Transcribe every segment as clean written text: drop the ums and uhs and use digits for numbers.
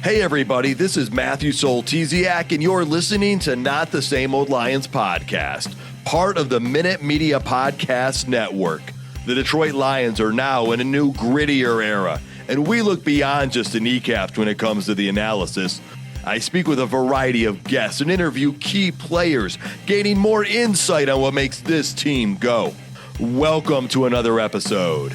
Hey everybody, this is Matthew Soltiziak, and you're listening to Not the Same Old Lions podcast, part of the Minute Media Podcast Network. The Detroit Lions are now in a new, grittier era, and we look beyond just the kneecaps when it comes to the analysis. I speak with a variety of guests and interview key players, gaining more insight on what makes this team go. Welcome to another episode.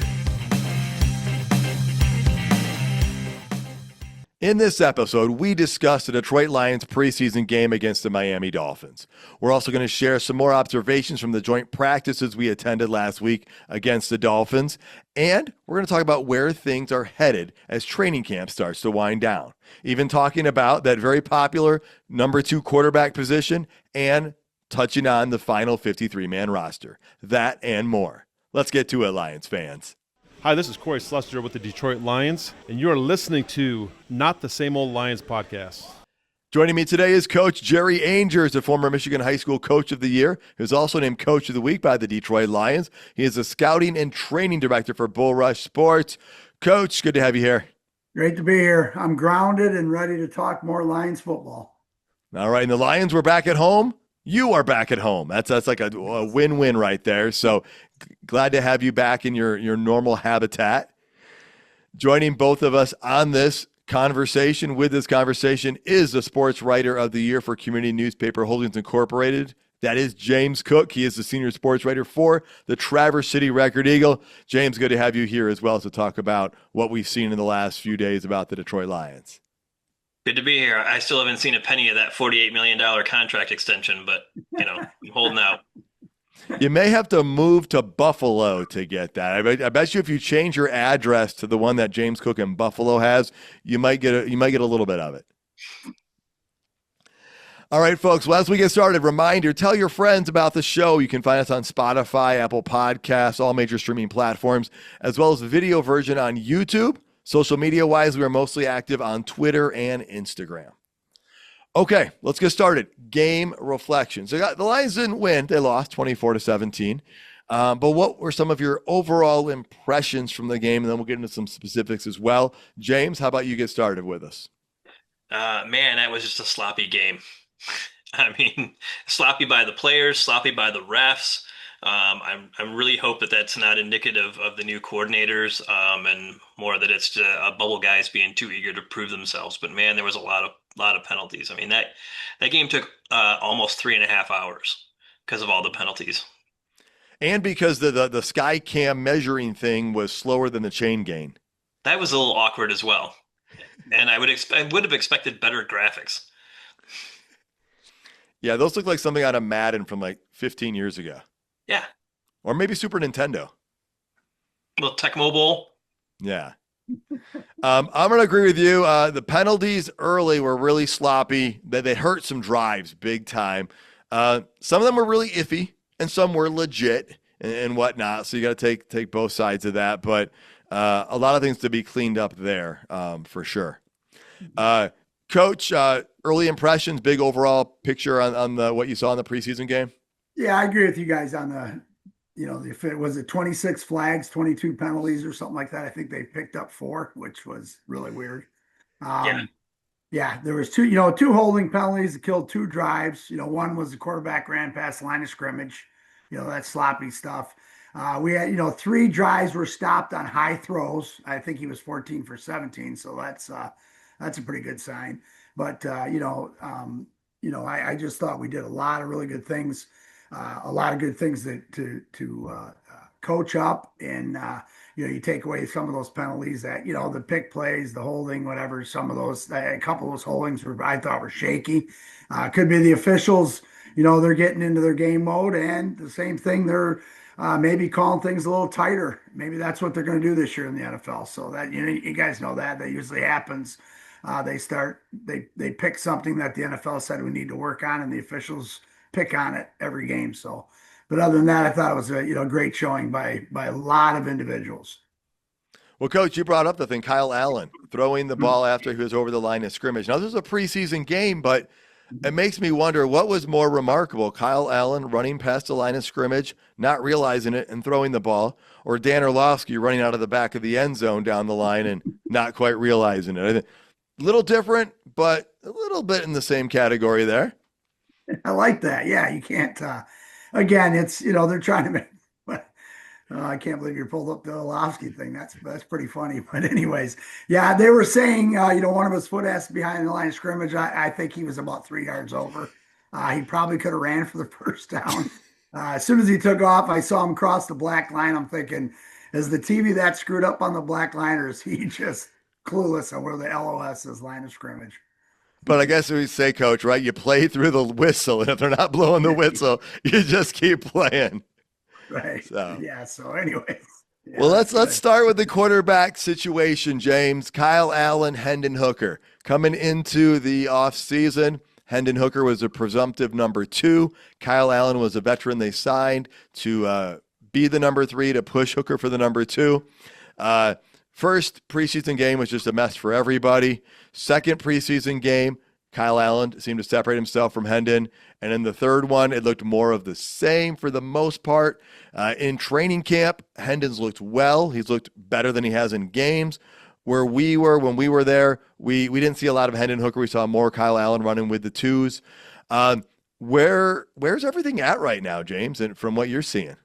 In this episode, we discuss the Detroit Lions preseason game against the Miami Dolphins. We're also going to share some more observations from the joint practices we attended last week against the Dolphins, and we're going to talk about where things are headed as training camp starts to wind down. Even talking about that very popular number 2 quarterback position and touching on the final 53-man roster. That and more. Let's get to it, Lions fans. Hi, this is Corey Schlesinger with the Detroit Lions, and you are listening to Not the Same Old Lions podcast. Joining me today is Coach Jerry Angers, the former Michigan High School Coach of the Year, who's also named Coach of the Week by the Detroit Lions. He is the Scouting and Training Director for Bull Rush Sports. Coach, good to have you here. Great to be here. I'm grounded and ready to talk more Lions football. All right, and the Lions were back at home. You are back at home. That's like a win-win right there. So glad to have you back in your normal habitat. Joining both of us on this conversation is the Sports Writer of the Year for Community Newspaper Holdings Incorporated. That is James Cook. He is the senior sports writer for the Traverse City Record Eagle. James, good to have you here as well to talk about what we've seen in the last few days about the Detroit Lions. Good to be here. I still haven't seen a penny of that $48 million contract extension, but, I'm holding out. You may have to move to Buffalo to get that. I bet you if you change your address to the one that James Cook in Buffalo has, you might get a little bit of it. All right, folks. Well, as we get started, reminder, tell your friends about the show. You can find us on Spotify, Apple Podcasts, all major streaming platforms, as well as the video version on YouTube. Social media-wise, we are mostly active on Twitter and Instagram. Okay, let's get started. Game reflections. The Lions didn't win. They lost 24-17. But what were some of your overall impressions from the game? And then we'll get into some specifics as well. James, how about you get started with us? Man, that was just a sloppy game. I mean, sloppy by the players, sloppy by the refs. I'm really hope that that's not indicative of the new coordinators and more that it's bubble guys being too eager to prove themselves. But man, there was a lot of penalties. I mean, that game took almost 3.5 hours because of all the penalties. And because the sky cam measuring thing was slower than the chain gain. That was a little awkward as well. And I would have expected better graphics. Yeah, those look like something out of Madden from like 15 years ago. Yeah. Or maybe Super Nintendo. Well, Tecmo Bowl. Yeah. I'm going to agree with you. The penalties early were really sloppy. They hurt some drives big time. Some of them were really iffy, and some were legit and whatnot. So you got to take both sides of that. But a lot of things to be cleaned up there for sure. Coach, early impressions, big overall picture on what you saw in the preseason game? Yeah, I agree with you guys on if it was 26 flags, 22 penalties or something like that. I think they picked up 4, which was really weird. Yeah, there was 2 holding penalties that killed 2 drives. One was the quarterback ran past the line of scrimmage. That sloppy stuff. We had, 3 drives were stopped on high throws. I think he was 14 for 17, so that's a pretty good sign. But I just thought we did a lot of really good things. A lot of good things to coach up, and you take away some of those penalties that the pick plays, the holding, whatever. Some of those, a couple of those holdings I thought were shaky. Could be the officials. They're getting into their game mode, and the same thing, they're maybe calling things a little tighter. Maybe that's what they're going to do this year in the NFL. So that you guys know that usually happens. They pick something that the NFL said we need to work on, and the officials pick on it every game. So, but other than that, I thought it was a great showing by a lot of individuals. Well, Coach, you brought up the thing, Kyle Allen throwing the ball after he was over the line of scrimmage. Now, this is a preseason game, but it makes me wonder what was more remarkable, Kyle Allen running past the line of scrimmage, not realizing it and throwing the ball, or Dan Orlovsky running out of the back of the end zone down the line and not quite realizing it. little different, but a little bit in the same category there. I like that. Yeah, you can't. Again, it's they're trying to make. I can't believe you pulled up the Orlovsky thing. That's pretty funny. But anyways, yeah, they were saying one of his foot has to be behind the line of scrimmage. I think he was about 3 yards over. He probably could have ran for the first down. As soon as he took off, I saw him cross the black line. I'm thinking, is the TV that screwed up on the black line, or is he just clueless on where the LOS is, line of scrimmage? But I guess we say, Coach, right? You play through the whistle, and if they're not blowing the whistle, you just keep playing. Right. So. Yeah. So, anyways. Yeah, Well, let's start with the quarterback situation, James. Kyle Allen, Hendon Hooker. Coming into the offseason, Hendon Hooker was a presumptive number 2. Kyle Allen was a veteran they signed to be the number 3, to push Hooker for the number 2. First preseason game was just a mess for everybody. Second preseason game, Kyle Allen seemed to separate himself from Hendon. And in the third one, it looked more of the same for the most part. In training camp, Hendon's looked well. He's looked better than he has in games. When we were there, we didn't see a lot of Hendon Hooker. We saw more Kyle Allen running with the 2s. Where's everything at right now, James, and from what you're seeing?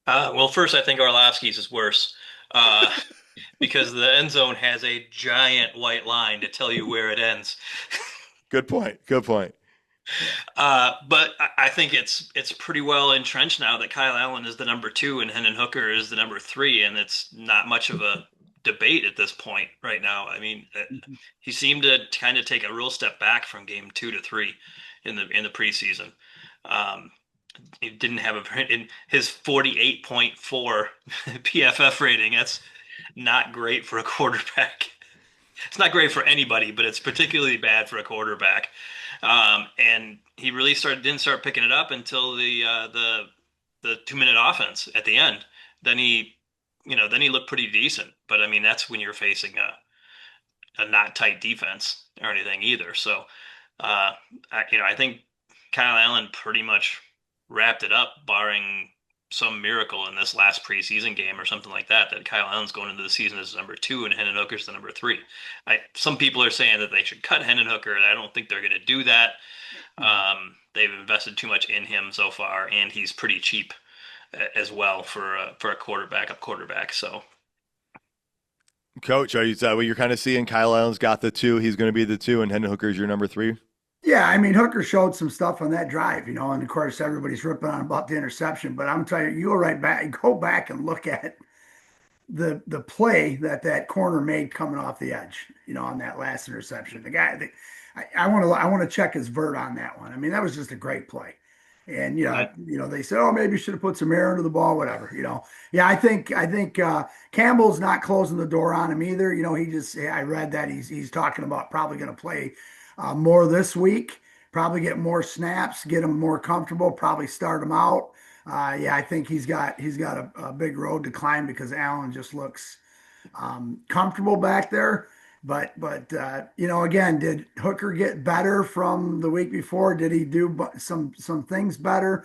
Well, first, I think Orlovsky's is worse because the end zone has a giant white line to tell you where it ends. Good point. Good point. But I think it's pretty well entrenched now that Kyle Allen is the number 2 and Hendon Hooker is the number 3, and it's not much of a debate at this point right now. I mean, he seemed to kind of take a real step back from game 2 to 3 in the preseason. He didn't have in his 48.4 PFF rating. That's not great for a quarterback. It's not great for anybody, but it's particularly bad for a quarterback. And he really didn't start picking it up until the 2-minute offense at the end. Then he looked pretty decent. But I mean, that's when you're facing a not tight defense or anything either. So, I think Kyle Allen pretty much wrapped it up, barring some miracle in this last preseason game or something like that Kyle Allen's going into the season as number 2 and Hendon Hooker's the number 3. Some people are saying that they should cut Hendon Hooker, and I don't think they're going to do that. They've invested too much in him so far, and he's pretty cheap as well for a quarterback. So, Coach, is that what you're kind of seeing? Kyle Allen's got the 2. He's going to be the 2, and Hendon Hooker's your number 3? Yeah, I mean, Hooker showed some stuff on that drive, and of course everybody's ripping on about the interception. But I'm telling you, go back and look at the play that corner made coming off the edge, on that last interception. The guy, I want to check his vert on that one. I mean, that was just a great play. And they said, oh, maybe you should have put some air into the ball, whatever. Yeah, I think Campbell's not closing the door on him either. I read that he's talking about probably going to play more this week, probably get more snaps, get him more comfortable, probably start him out. I think he's got a big road to climb because Allen just looks comfortable back there. But again, did Hooker get better from the week before? Did he do some things better?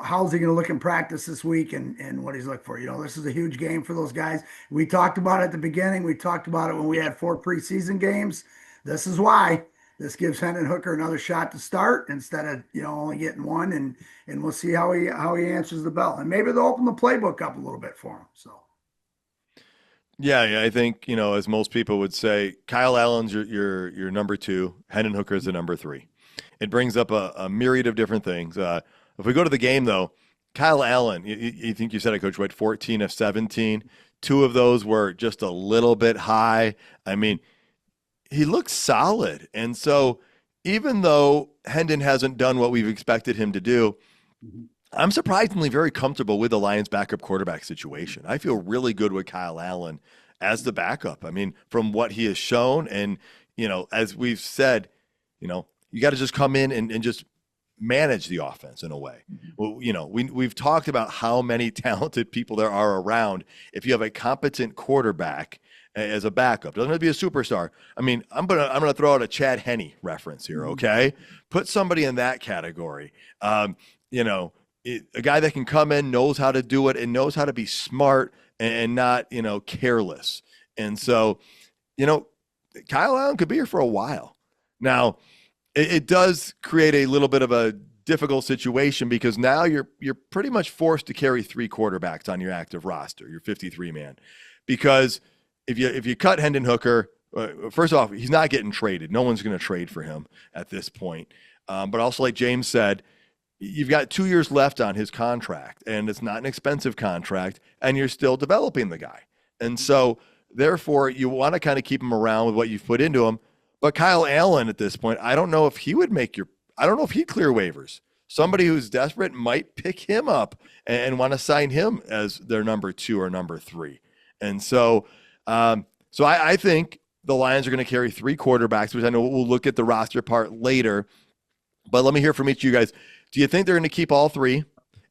How's he going to look in practice this week and what he's looking for? This is a huge game for those guys. We talked about it at the beginning. We talked about it when we had 4 preseason games. This is why. This gives Hendon Hooker another shot to start instead of only getting one, and we'll see how he answers the bell, and maybe they'll open the playbook up a little bit for him. So, yeah, I think as most people would say, Kyle Allen's your number 2, Hendon Hooker is the number 3. It brings up a myriad of different things. If we go to the game though, Kyle Allen, you think you said it, Coach, 14 of 17. 2 of those were just a little bit high. I mean, he looks solid. And so even though Hendon hasn't done what we've expected him to do, I'm surprisingly very comfortable with the Lions backup quarterback situation. I feel really good with Kyle Allen as the backup. I mean, from what he has shown, and, as we've said, you got to just come in and just manage the offense in a way. Well, we've talked about how many talented people there are around. If you have a competent quarterback as a backup, doesn't have to be a superstar. I mean, I'm gonna throw out a Chad Henne reference here. Okay, put somebody in that category. A guy that can come in, knows how to do it, and knows how to be smart and not careless. And so, Kyle Allen could be here for a while. Now, it does create a little bit of a difficult situation because now you're pretty much forced to carry 3 quarterbacks on your active roster, your 53 man, because if you cut Hendon Hooker, first off, he's not getting traded. No one's going to trade for him at this point. But also, like James said, you've got 2 years left on his contract, and it's not an expensive contract, and you're still developing the guy. And so, therefore, you want to kind of keep him around with what you've put into him. But Kyle Allen at this point, I don't know if he would I don't know if he'd clear waivers. Somebody who's desperate might pick him up and want to sign him as their number 2 or number 3. And so, I think the Lions are going to carry 3 quarterbacks, which I know we'll look at the roster part later. But let me hear from each of you guys. Do you think they're going to keep all 3?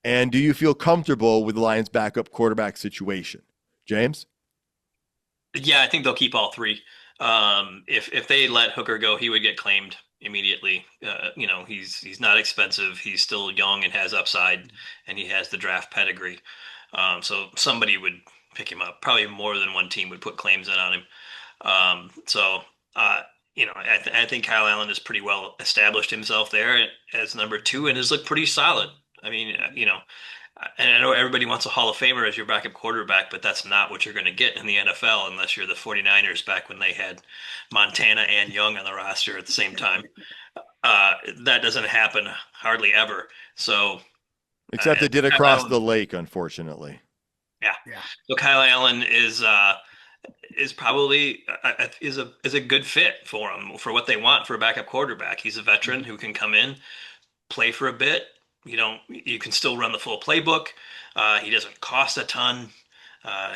And do you feel comfortable with the Lions' backup quarterback situation? James? Yeah, I think they'll keep all 3. If they let Hooker go, he would get claimed immediately. He's not expensive. He's still young and has upside, and he has the draft pedigree. So somebody would pick him up. Probably more than one team would put claims in on him. I think Kyle Allen has pretty well established himself there as number 2 and has looked pretty solid. I mean, and I know everybody wants a Hall of Famer as your backup quarterback, but that's not what you're going to get in the NFL unless you're the 49ers back when they had Montana and Young on the roster at the same time. That doesn't happen hardly ever. So, Except they did across the lake, unfortunately. Yeah. So Kyle Allen is probably is a good fit for them for what they want for a backup quarterback. He's a veteran who can come in, play for a bit. You can still run the full playbook. He doesn't cost a ton.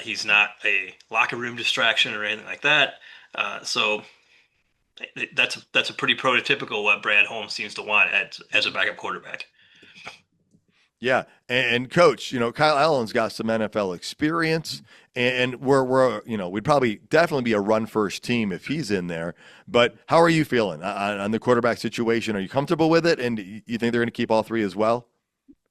He's not a locker room distraction or anything like that. So that's a pretty prototypical what Brad Holmes seems to want as a backup quarterback. Yeah, and coach, Kyle Allen's got some NFL experience, and we'd probably definitely be a run first team if he's in there. But how are you feeling on the quarterback situation? Are you comfortable with it, and you think they're going to keep all 3 as well?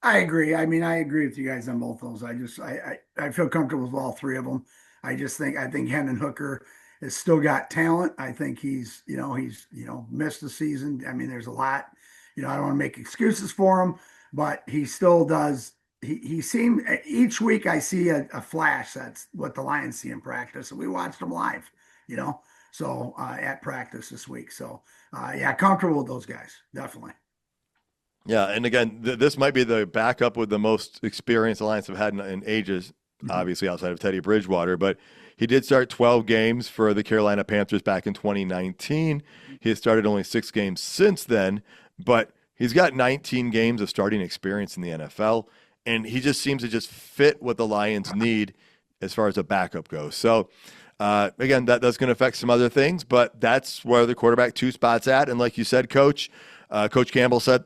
I agree. I mean, I agree with you guys on both those. I feel comfortable with all 3 of them. I think Hendon Hooker has still got talent. I think he's missed the season. I mean, there's a lot. I don't want to make excuses for him, but he still does. He seemed each week I see a flash. That's what the Lions see in practice, and we watched him live. So at practice this week. So comfortable with those guys, definitely. Yeah, and again, this might be the backup with the most experience the Lions have had in ages, obviously outside of Teddy Bridgewater. But he did start 12 games for the Carolina Panthers back in 2019. He has started only 6 games since then, but he's got 19 games of starting experience in the NFL, and he just seems to just fit what the Lions need as far as a backup goes. So, again, that's going to affect some other things, but that's where the quarterback 2 spot's at. And like you said, Coach Campbell said,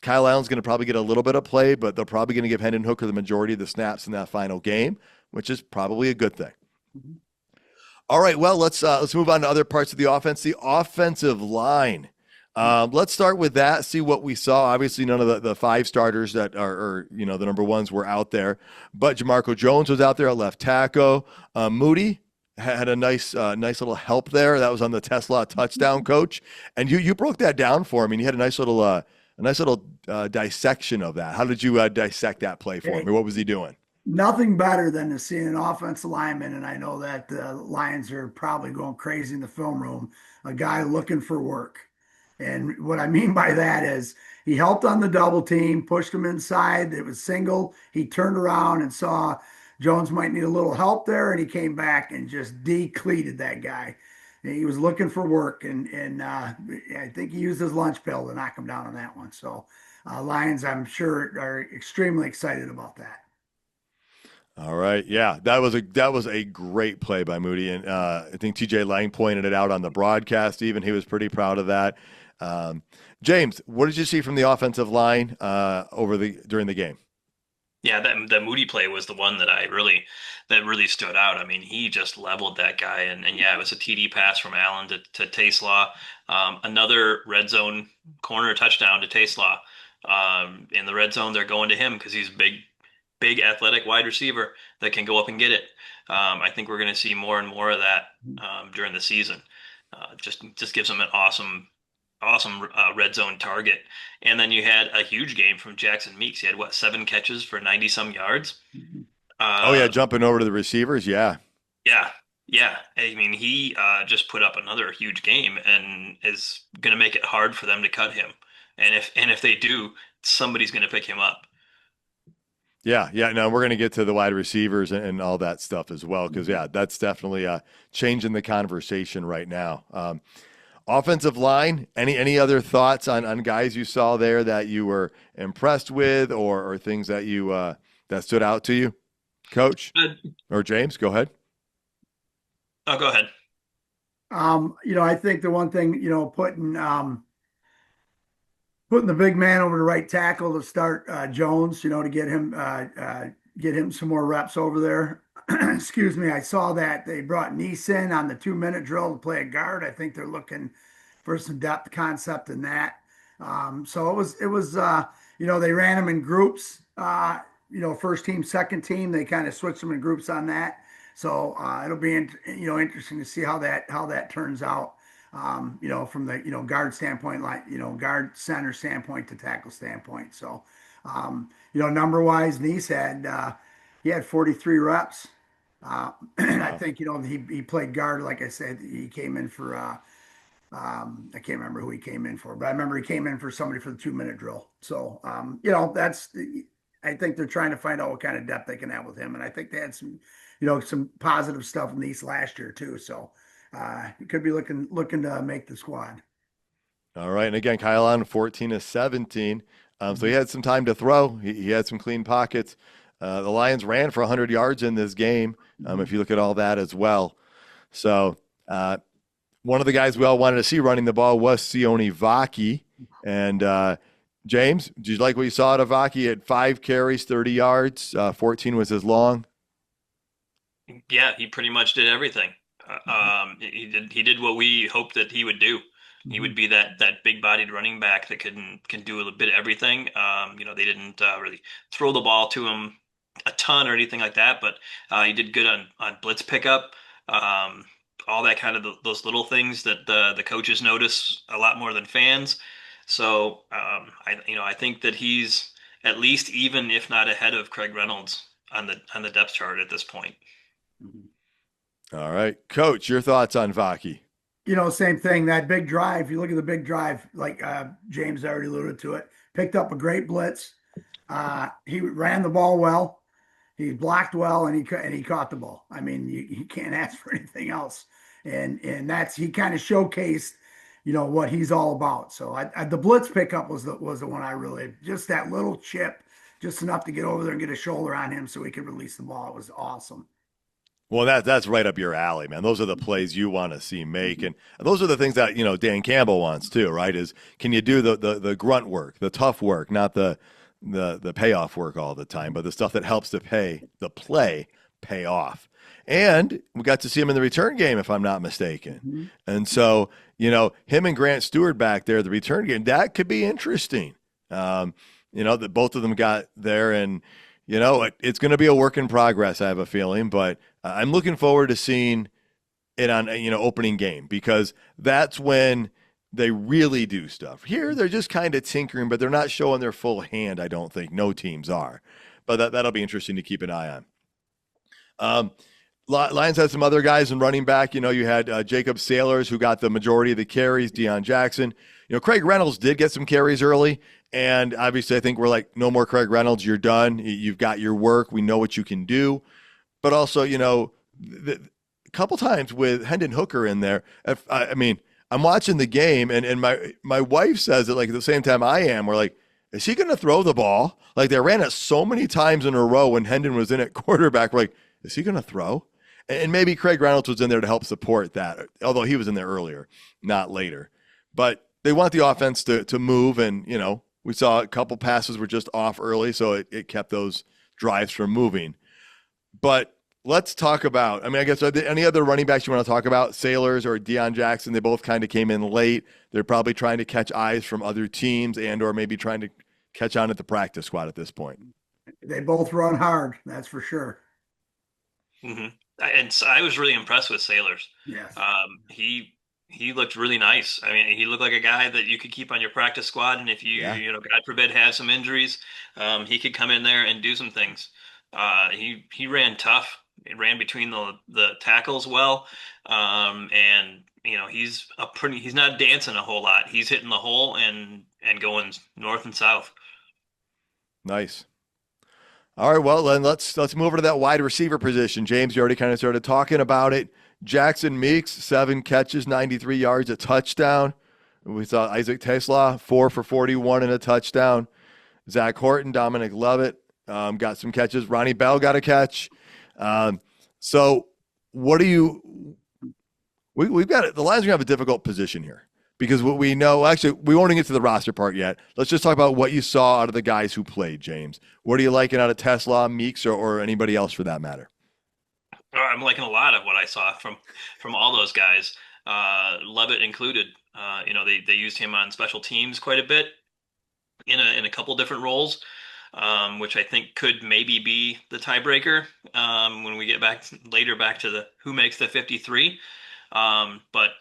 Kyle Allen's going to probably get a little bit of play, but they're probably going to give Hendon Hooker the majority of the snaps in that final game, which is probably a good thing. Mm-hmm. All right, well, let's move on to other parts of the offense. The offensive line. Let's start with that, see what we saw. Obviously, none of the 5 starters that are the number 1s were out there, but Jamarco Jones was out there at left tackle. Moody had a nice little help there. That was on the Tesla touchdown, Coach. And you broke that down for me, and you had a nice little dissection of that. How did you dissect that play for me? What was he doing? Nothing better than to see an offensive lineman, and I know that the Lions are probably going crazy in the film room, a guy looking for work. And what I mean by that is he helped on the double team, pushed him inside. It was single. He turned around and saw Jones might need a little help there, and he came back and just decleated that guy. And he was looking for work, and I think he used his lunch pill to knock him down on that one. So Lions, I'm sure, are extremely excited about that. All right. Yeah, that was a great play by Moody. And I think TJ Lang pointed it out on the broadcast. Even he was pretty proud of that. James, what did you see from the offensive line during the game? Yeah, that Moody play was the one that really stood out. I mean, he just leveled that guy, and yeah, it was a TD pass from Allen to Taslaw. Another red zone corner touchdown to Taslaw. In the red zone, they're going to him because he's big athletic wide receiver that can go up and get it. I think we're going to see more and more of that during the season. Just gives them an awesome red zone target. And then you had a huge game from Jackson Meeks. He had what, 7 catches for 90 some yards. Mhm. Oh yeah, Uh, jumping over to the receivers. Yeah. yeah, yeah. I mean, he just put up another huge game and is going to make it hard for them to cut him. And if they do, somebody's going to pick him up. Yeah, yeah. No, we're going to get to the wide receivers and all that stuff as well, because yeah, that's definitely changing the conversation right now. Offensive line. Any other thoughts on guys you saw there that you were impressed with, or things that you that stood out to you, Coach Uh, or James? Go ahead. oh, go ahead. I think the one thing, putting the big man over the right tackle to start Jones, to get him some more reps over there. Excuse me. I saw that they brought Neeson on the 2-minute drill to play a guard. I think they're looking for some depth concept in that. So they ran them in groups. First team, second team. They kind of switched them in groups on that. So it'll be interesting to see how that turns out. From the guard standpoint, like guard center standpoint to tackle standpoint. So, number wise, Nice he had 43 reps. And I Wow. think he played guard. Like I said, he came in for I can't remember who he came in for, but I remember he came in for somebody for the 2-minute drill. So, I think they're trying to find out what kind of depth they can have with him, and I think they had some positive stuff in the East last year too. So, he could be looking to make the squad. All right, and again, Kyle on 14 to 17. So he had some time to throw. He had some clean pockets. The Lions ran for 100 yards in this game. If you look at all that as well. So one of the guys we all wanted to see running the ball was Sione Vaki. And James, did you like what you saw out of Vaki? He had 5 carries, 30 yards. 14 was his long. Yeah, he pretty much did everything. He did what we hoped that he would do. He would be that big-bodied running back that can do a little bit of everything. They didn't really throw the ball to him a ton or anything like that, but he did good on blitz pickup. All that kind of those little things that the coaches notice a lot more than fans. So I think that he's at least even if not ahead of Craig Reynolds on the depth chart at this point. All right. Coach, your thoughts on Vaki? Same thing. That big drive. You look at the big drive, like James already alluded to it. Picked up a great blitz. He ran the ball well. He blocked well, and he caught the ball. I mean, you can't ask for anything else. And he kind of showcased, what he's all about. So the blitz pickup was the one I really, just that little chip, just enough to get over there and get a shoulder on him so he could release the ball. It was awesome. Well, that's right up your alley, man. Those are the plays you want to see make, and those are the things that Dan Campbell wants too, right? Is can you do the grunt work, the tough work, not the payoff work all the time, but the stuff that helps the play pay off. And we got to see him in the return game, if I'm not mistaken. Mm-hmm. And so him and Grant Stewart back there, the return game, that could be interesting. That both of them got there, and it's going to be a work in progress, I have a feeling, but I'm looking forward to seeing it on, opening game, because that's when they really do stuff. Here, they're just kind of tinkering, but they're not showing their full hand, I don't think. No teams are. But that'll be interesting to keep an eye on. Lions had some other guys in running back. You had Jacob Sailors, who got the majority of the carries, Deion Jackson. Craig Reynolds did get some carries early, and obviously I think we're like, no more Craig Reynolds, you're done. You've got your work. We know what you can do. But also, a couple times with Hendon Hooker in there, I'm watching the game, and my wife says it like at the same time I am. We're like, is he going to throw the ball? Like, they ran it so many times in a row when Hendon was in at quarterback. We're like, is he going to throw? And maybe Craig Reynolds was in there to help support that, although he was in there earlier, not later. But they want the offense to move, and we saw a couple passes were just off early, so it kept those drives from moving. But let's talk about, I guess, are there any other running backs you want to talk about? Sailors or Deion Jackson, they both kind of came in late. They're probably trying to catch eyes from other teams or maybe trying to catch on at the practice squad at this point. They both run hard, that's for sure. Mm-hmm. And so I was really impressed with Sailors. Yes. He he looked really nice. I mean, he looked like a guy that you could keep on your practice squad, and if Yeah. God forbid, have some injuries, he could come in there and do some things. He ran tough. He ran between the tackles well, and he's not dancing a whole lot. He's hitting the hole and going north and south. Nice. All right, well then let's move over to that wide receiver position. James, you already kind of started talking about it. Jackson Meeks, 7 catches, 93 yards, a touchdown. We saw Isaac Tesla, 4 for 41 and a touchdown. Zach Horton, Dominic Lovett got some catches. Ronnie Bell got a catch. So what do you we've got the Lions are gonna have a difficult position here because what we know, actually, we won't even get to the roster part yet. Let's just talk about what you saw out of the guys who played, James. What are you liking out of Tesla, Meeks, or anybody else for that matter? I'm liking a lot of what I saw from all those guys, Lovett included. They used him on special teams quite a bit in a couple different roles, which I think could maybe be the tiebreaker when we get back to the who makes the 53. But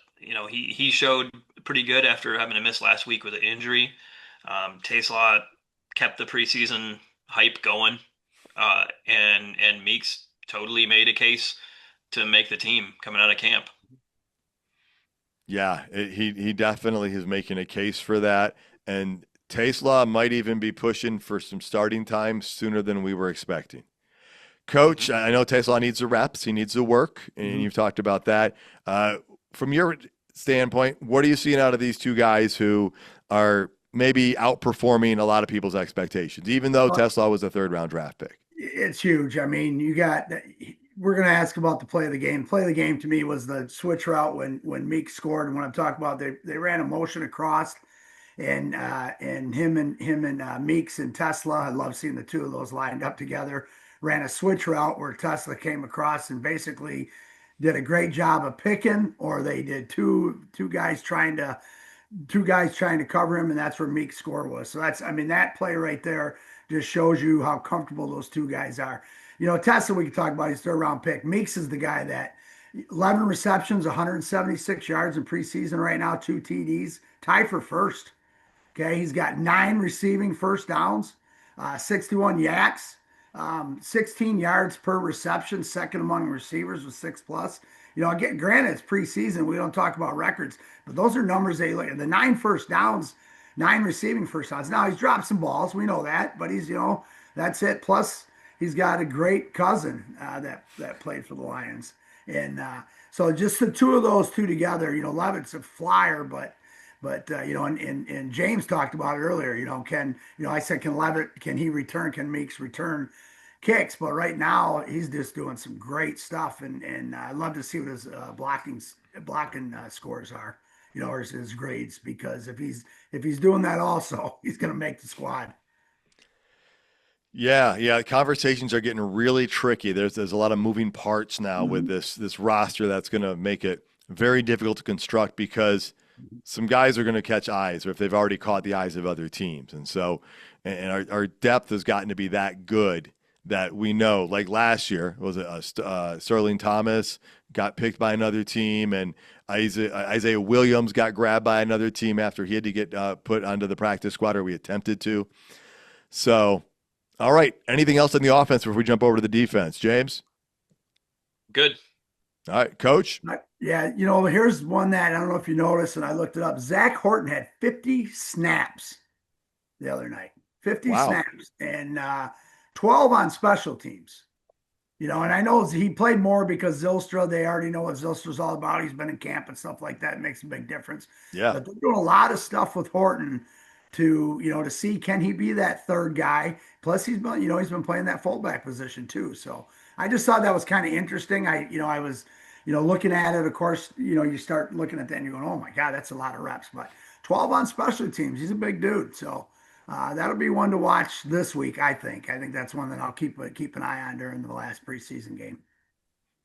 he showed pretty good after having to miss last week with an injury. Taslaw kept the preseason hype going, and Meeks totally made a case to make the team coming out of camp. Yeah, he definitely is making a case for that. And Tesla might even be pushing for some starting time sooner than we were expecting. Coach, I know Tesla needs the reps. He needs the work, and you've talked about that. From your standpoint, what are you seeing out of these two guys who are maybe outperforming a lot of people's expectations, even though Tesla was a third-round draft pick? It's huge. I mean, we're going to ask about the play of the game. Play of the game to me was the switch route when Meek scored. And when I'm talking about, they ran a motion across, and him and Meeks and Tesla. I love seeing the two of those lined up together. Ran a switch route where Tesla came across and basically did a great job of picking, or they did two guys trying to cover him, and that's where Meek's score was. So that play right there just shows you how comfortable those two guys are. Tesla, we can talk about, he's third round pick. Meeks is the guy that 11 receptions, 176 yards in preseason right now, 2 TDs, tied for first. Okay, he's got 9 receiving first downs, 61 yaks, 16 yards per reception, second among receivers with 6+. Granted, it's preseason. We don't talk about records, but those are numbers they look at. The 9 first downs, 9 receiving first downs. Now, he's dropped some balls. We know that, but he's, that's it. Plus, he's got a great cousin that played for the Lions. And so just the two of those two together, Levitt's a flyer, but and James talked about it earlier. I said, can he return? Can Meeks return kicks? But right now, he's just doing some great stuff, and I'd love to see what his blocking scores are, or his grades, because if he's doing that also, he's going to make the squad. Yeah. Conversations are getting really tricky. There's a lot of moving parts now with this roster that's going to make it very difficult to construct because some guys are going to catch eyes, or if they've already caught the eyes of other teams. And so, our depth has gotten to be that good that we know, like last year, was it Sterling Thomas got picked by another team, and Isaiah Williams got grabbed by another team after he had to get put onto the practice squad, or we attempted to. So, all right, anything else on the offense before we jump over to the defense? James? Good. All right, Coach? Yeah, here's one that I don't know if you noticed, and I looked it up. Zach Horton had 50 snaps the other night. 50 snaps, and 12 on special teams. And I know he played more because Zylstra, they already know what Zylstra's all about. He's been in camp and stuff like that. It makes a big difference. Yeah. But they're doing a lot of stuff with Horton to see, can he be that third guy? Plus he's been playing that fullback position too. So I just thought that was kind of interesting. I was looking at it, of course, you start looking at that and you're going, oh my God, that's a lot of reps. But 12 on special teams, he's a big dude. So that'll be one to watch this week, I think. I think that's one that I'll keep an eye on during the last preseason game.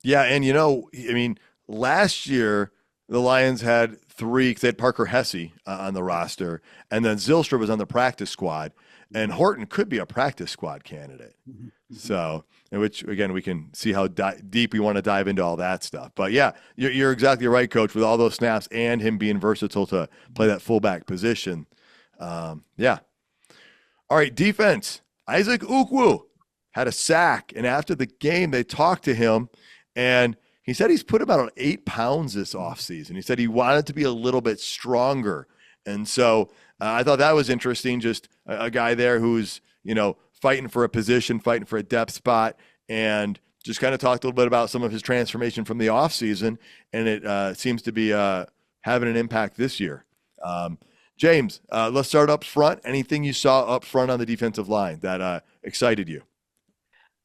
Yeah, and last year the Lions had 3, because they had Parker Hesse on the roster, and then Zylstra was on the practice squad. and Horton could be a practice squad candidate. So, in which again, we can see how deep we want to dive into all that stuff. But yeah, you're exactly right, Coach, with all those snaps and him being versatile to play that fullback position. Yeah. All right, defense. Isaac Ukwu had a sack, and after the game, they talked to him, and he said he's put about 8 pounds this offseason. He said he wanted to be a little bit stronger. And so I thought that was interesting, just a guy there who's, fighting for a position, fighting for a depth spot, and just kind of talked a little bit about some of his transformation from the offseason, and it seems to be having an impact this year. James, let's start up front. Anything you saw up front on the defensive line that excited you?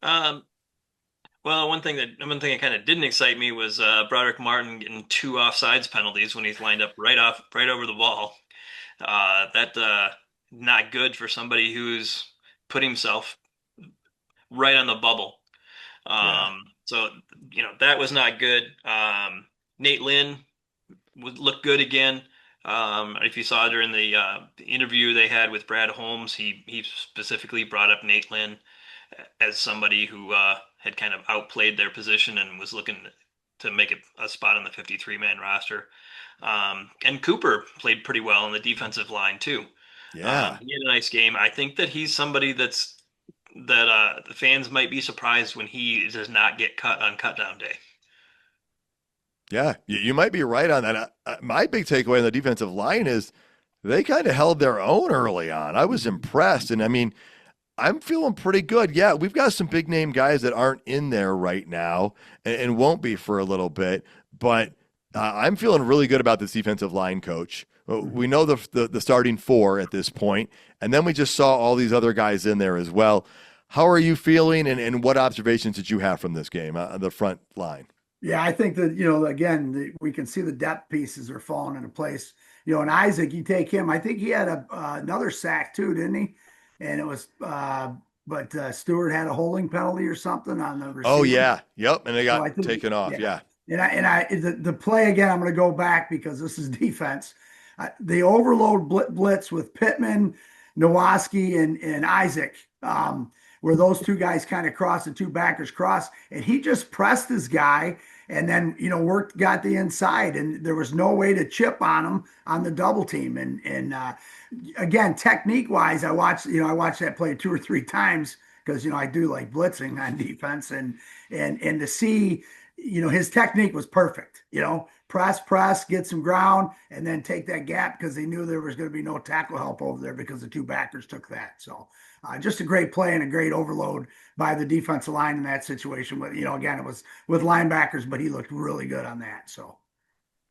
Well, one thing that kind of didn't excite me was Broderick Martin getting 2 offsides penalties when he's lined up right over the ball. That not good for somebody who's put himself right on the bubble. So that was not good. Nate Lynn would look good again. If you saw during the interview they had with Brad Holmes, he specifically brought up Nate Lynn as somebody who had kind of outplayed their position and was looking to make a spot on the 53-man roster. And Cooper played pretty well on the defensive line too. Yeah. He had a nice game. I think that he's somebody that the fans might be surprised when he does not get cut on cutdown day. Yeah, you might be right on that. My big takeaway on the defensive line is they kind of held their own early on. I was impressed. And I mean, I'm feeling pretty good. Yeah, we've got some big name guys that aren't in there right now and won't be for a little bit. But I'm feeling really good about this defensive line, Coach. We know the starting 4 at this point, and then we just saw all these other guys in there as well. How are you feeling, and what observations did you have from this game, the front line? Yeah, I think that, again, we can see the depth pieces are falling into place. And Isaac, you take him, I think he had another sack too, didn't he? And it was, but Stewart had a holding penalty or something on the receiver. Oh, yeah. Yep. And they got taken off. Yeah. And the play again, I'm going to go back because this is defense. The overload blitz with Pittman, Nowaski, and Isaac, where those 2 guys kind of cross, the 2 backers cross, and he just pressed this guy and then, got the inside, and there was no way to chip on him on the double team. And again, technique wise, I watched that play 2 or 3 times because, I do like blitzing on defense, and to see, his technique was perfect, press, get some ground, and then take that gap because they knew there was going to be no tackle help over there because the 2 backers took that. So just a great play and a great overload by the defensive line in that situation. But, again, it was with linebackers, but he looked really good on that. So.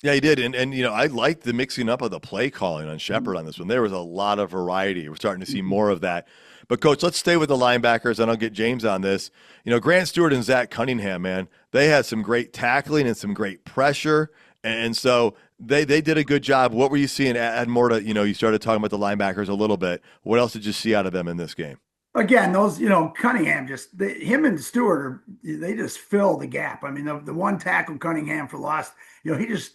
Yeah, he did. And I liked the mixing up of the play calling on Shepard on this one. There was a lot of variety. We're starting to see more of that. But, Coach, let's stay with the linebackers, and I'll get James on this. Grant Stewart and Zach Cunningham, man, they had some great tackling and some great pressure. And so they did a good job. What were you seeing? Add more to, you started talking about the linebackers a little bit. What else did you see out of them in this game? Again, those, Cunningham him and Stewart, they just fill the gap. I mean, the one tackle Cunningham for loss, he just,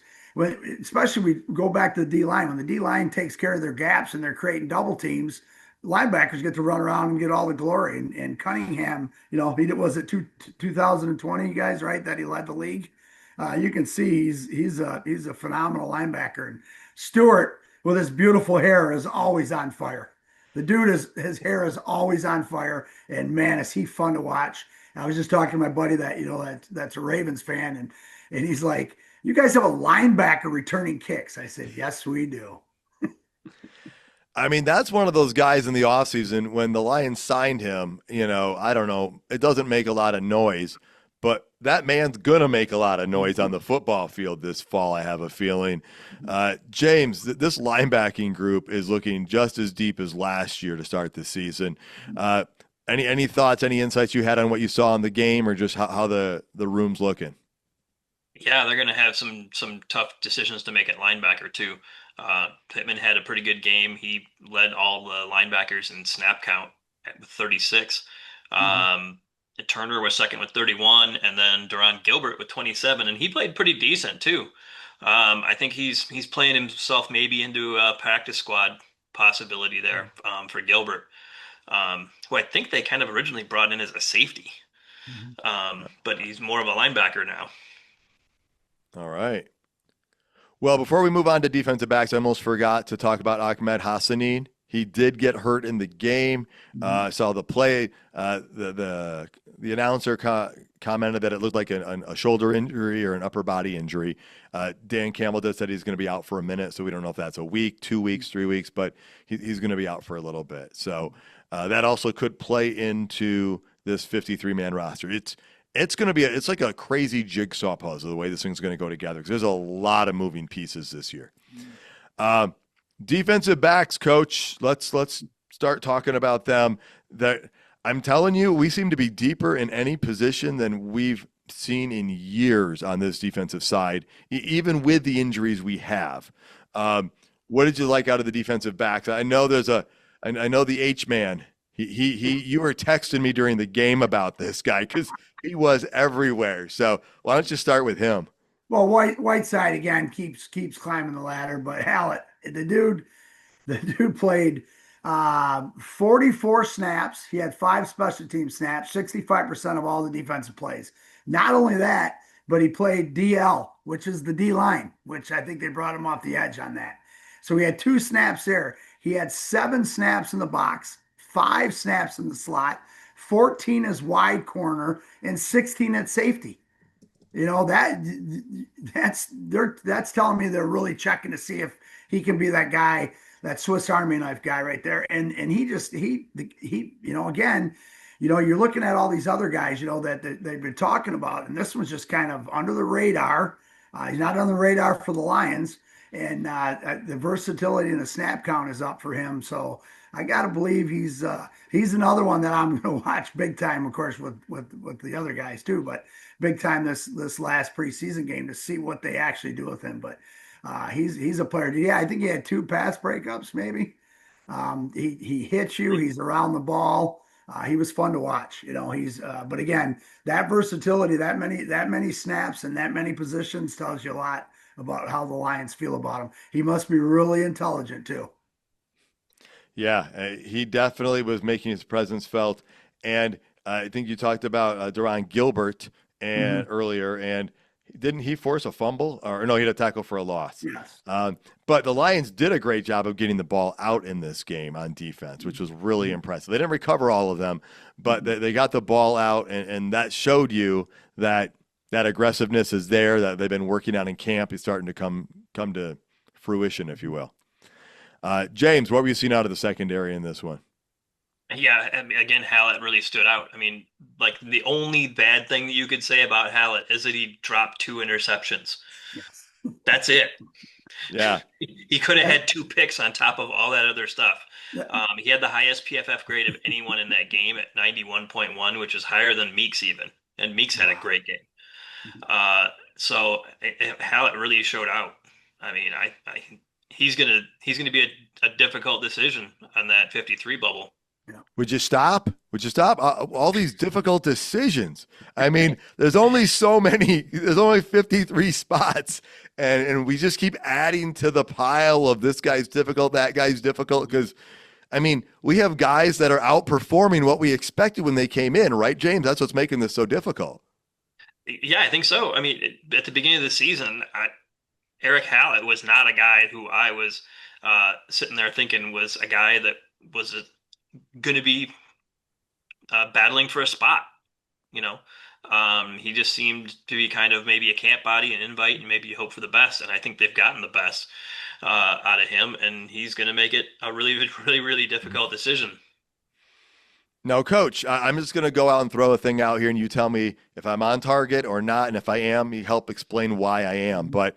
especially we go back to the D-line. When the D-line takes care of their gaps and they're creating double teams, linebackers get to run around and get all the glory. And Cunningham, he was it 2020, guys, right, that he led the league. You can see he's a phenomenal linebacker. And Stewart, with his beautiful hair, is always on fire. The dude his hair is always on fire, and man, is he fun to watch. I was just talking to my buddy that's a Ravens fan, and he's like, "You guys have a linebacker returning kicks?" I said, "Yes, we do." I mean, that's one of those guys in the offseason when the Lions signed him, I don't know, it doesn't make a lot of noise, but that man's going to make a lot of noise on the football field this fall, I have a feeling. James, this linebacking group is looking just as deep as last year to start the season. Any thoughts, any insights you had on what you saw in the game or just how the room's looking? Yeah, they're going to have some tough decisions to make at linebacker too. Pittman had a pretty good game. He led all the linebackers in snap count at 36. Turner was second with 31, and then Deron Gilbert with 27, and he played pretty decent too. I think he's playing himself maybe into a practice squad possibility there for Gilbert. who I think they kind of originally brought in as a safety. But he's more of a linebacker now. All right. Well, before we move on to defensive backs, I almost forgot to talk about Ahmed Hassanin. He did get hurt in the game. I saw the play. The announcer commented that it looked like a shoulder injury or an upper body injury. Dan Campbell just said he's going to be out for a minute, so we don't know if that's a week, 2 weeks, 3 weeks, but he's going to be out for a little bit. So that also could play into this 53-man roster. It's going to be it's like a crazy jigsaw puzzle the way this thing's going to go together because there's a lot of moving pieces this year. Defensive backs, coach. Let's start talking about them. That I'm telling you, we seem to be deeper in any position than we've seen in years on this defensive side, even with the injuries we have. What did you like out of the defensive backs? I know I know the H man. You were texting me during the game about this guy because he was everywhere. So why don't you start with him? Well, Whiteside again keeps climbing the ladder, but Hallett, the dude played 44 snaps. He had 5 special team snaps, 65% of all the defensive plays. Not only that, but he played DL, which is the D line, which I think they brought him off the edge on that. So he had 2 snaps there. He had 7 snaps in the box, 5 snaps in the slot, 14 as wide corner, and 16 at safety. You know, that's telling me they're really checking to see if he can be that guy, that Swiss Army knife guy right there. And he you know, again, you know, you're looking at all these other guys, you know, that they've been talking about, and this one's just kind of under the radar. He's not on the radar for the Lions, and the versatility and the snap count is up for him. So I got to believe he's another one that I'm going to watch big time, of course, with the other guys too, but big time this last preseason game to see what they actually do with him. But he's a player. Yeah, I think he had 2 pass breakups, maybe. He hits you. He's around the ball. He was fun to watch. You know, but again, that versatility, that many snaps and that many positions tells you a lot about how the Lions feel about him. He must be really intelligent too. Yeah, he definitely was making his presence felt. And I think you talked about Deron Gilbert and earlier, and didn't he force a fumble? Or no, he had a tackle for a loss. Yes. But the Lions did a great job of getting the ball out in this game on defense, which was really impressive. They didn't recover all of them, but they got the ball out, and that showed you that aggressiveness is there, that they've been working on in camp. Is starting to come to fruition, if you will. James, what were you seeing out of the secondary in this one? Yeah, I mean, again, Hallett really stood out. I mean, like the only bad thing that you could say about Hallett is that he dropped 2 interceptions. Yes. That's it. Yeah. He could have had 2 picks on top of all that other stuff. He had the highest PFF grade of anyone in that game at 91.1, which is higher than Meeks even. And Meeks had a great game. So Hallett really showed out. I mean, he's gonna be a difficult decision on that 53 bubble. Would you stop? All these difficult decisions. I mean, there's only 53 spots, and we just keep adding to the pile of this guy's difficult, that guy's difficult. Because, I mean, we have guys that are outperforming what we expected when they came in, right, James? That's what's making this so difficult. Yeah, I think so. I mean, at the beginning of the season, Eric Hallett was not a guy who I was sitting there thinking was a guy that was going to be battling for a spot. You know, he just seemed to be kind of maybe a camp body, an invite, and maybe you hope for the best. And I think they've gotten the best out of him, and he's going to make it a really, really, really difficult decision. Now, Coach, I'm just going to go out and throw a thing out here, and you tell me if I'm on target or not, and if I am, you help explain why I am. But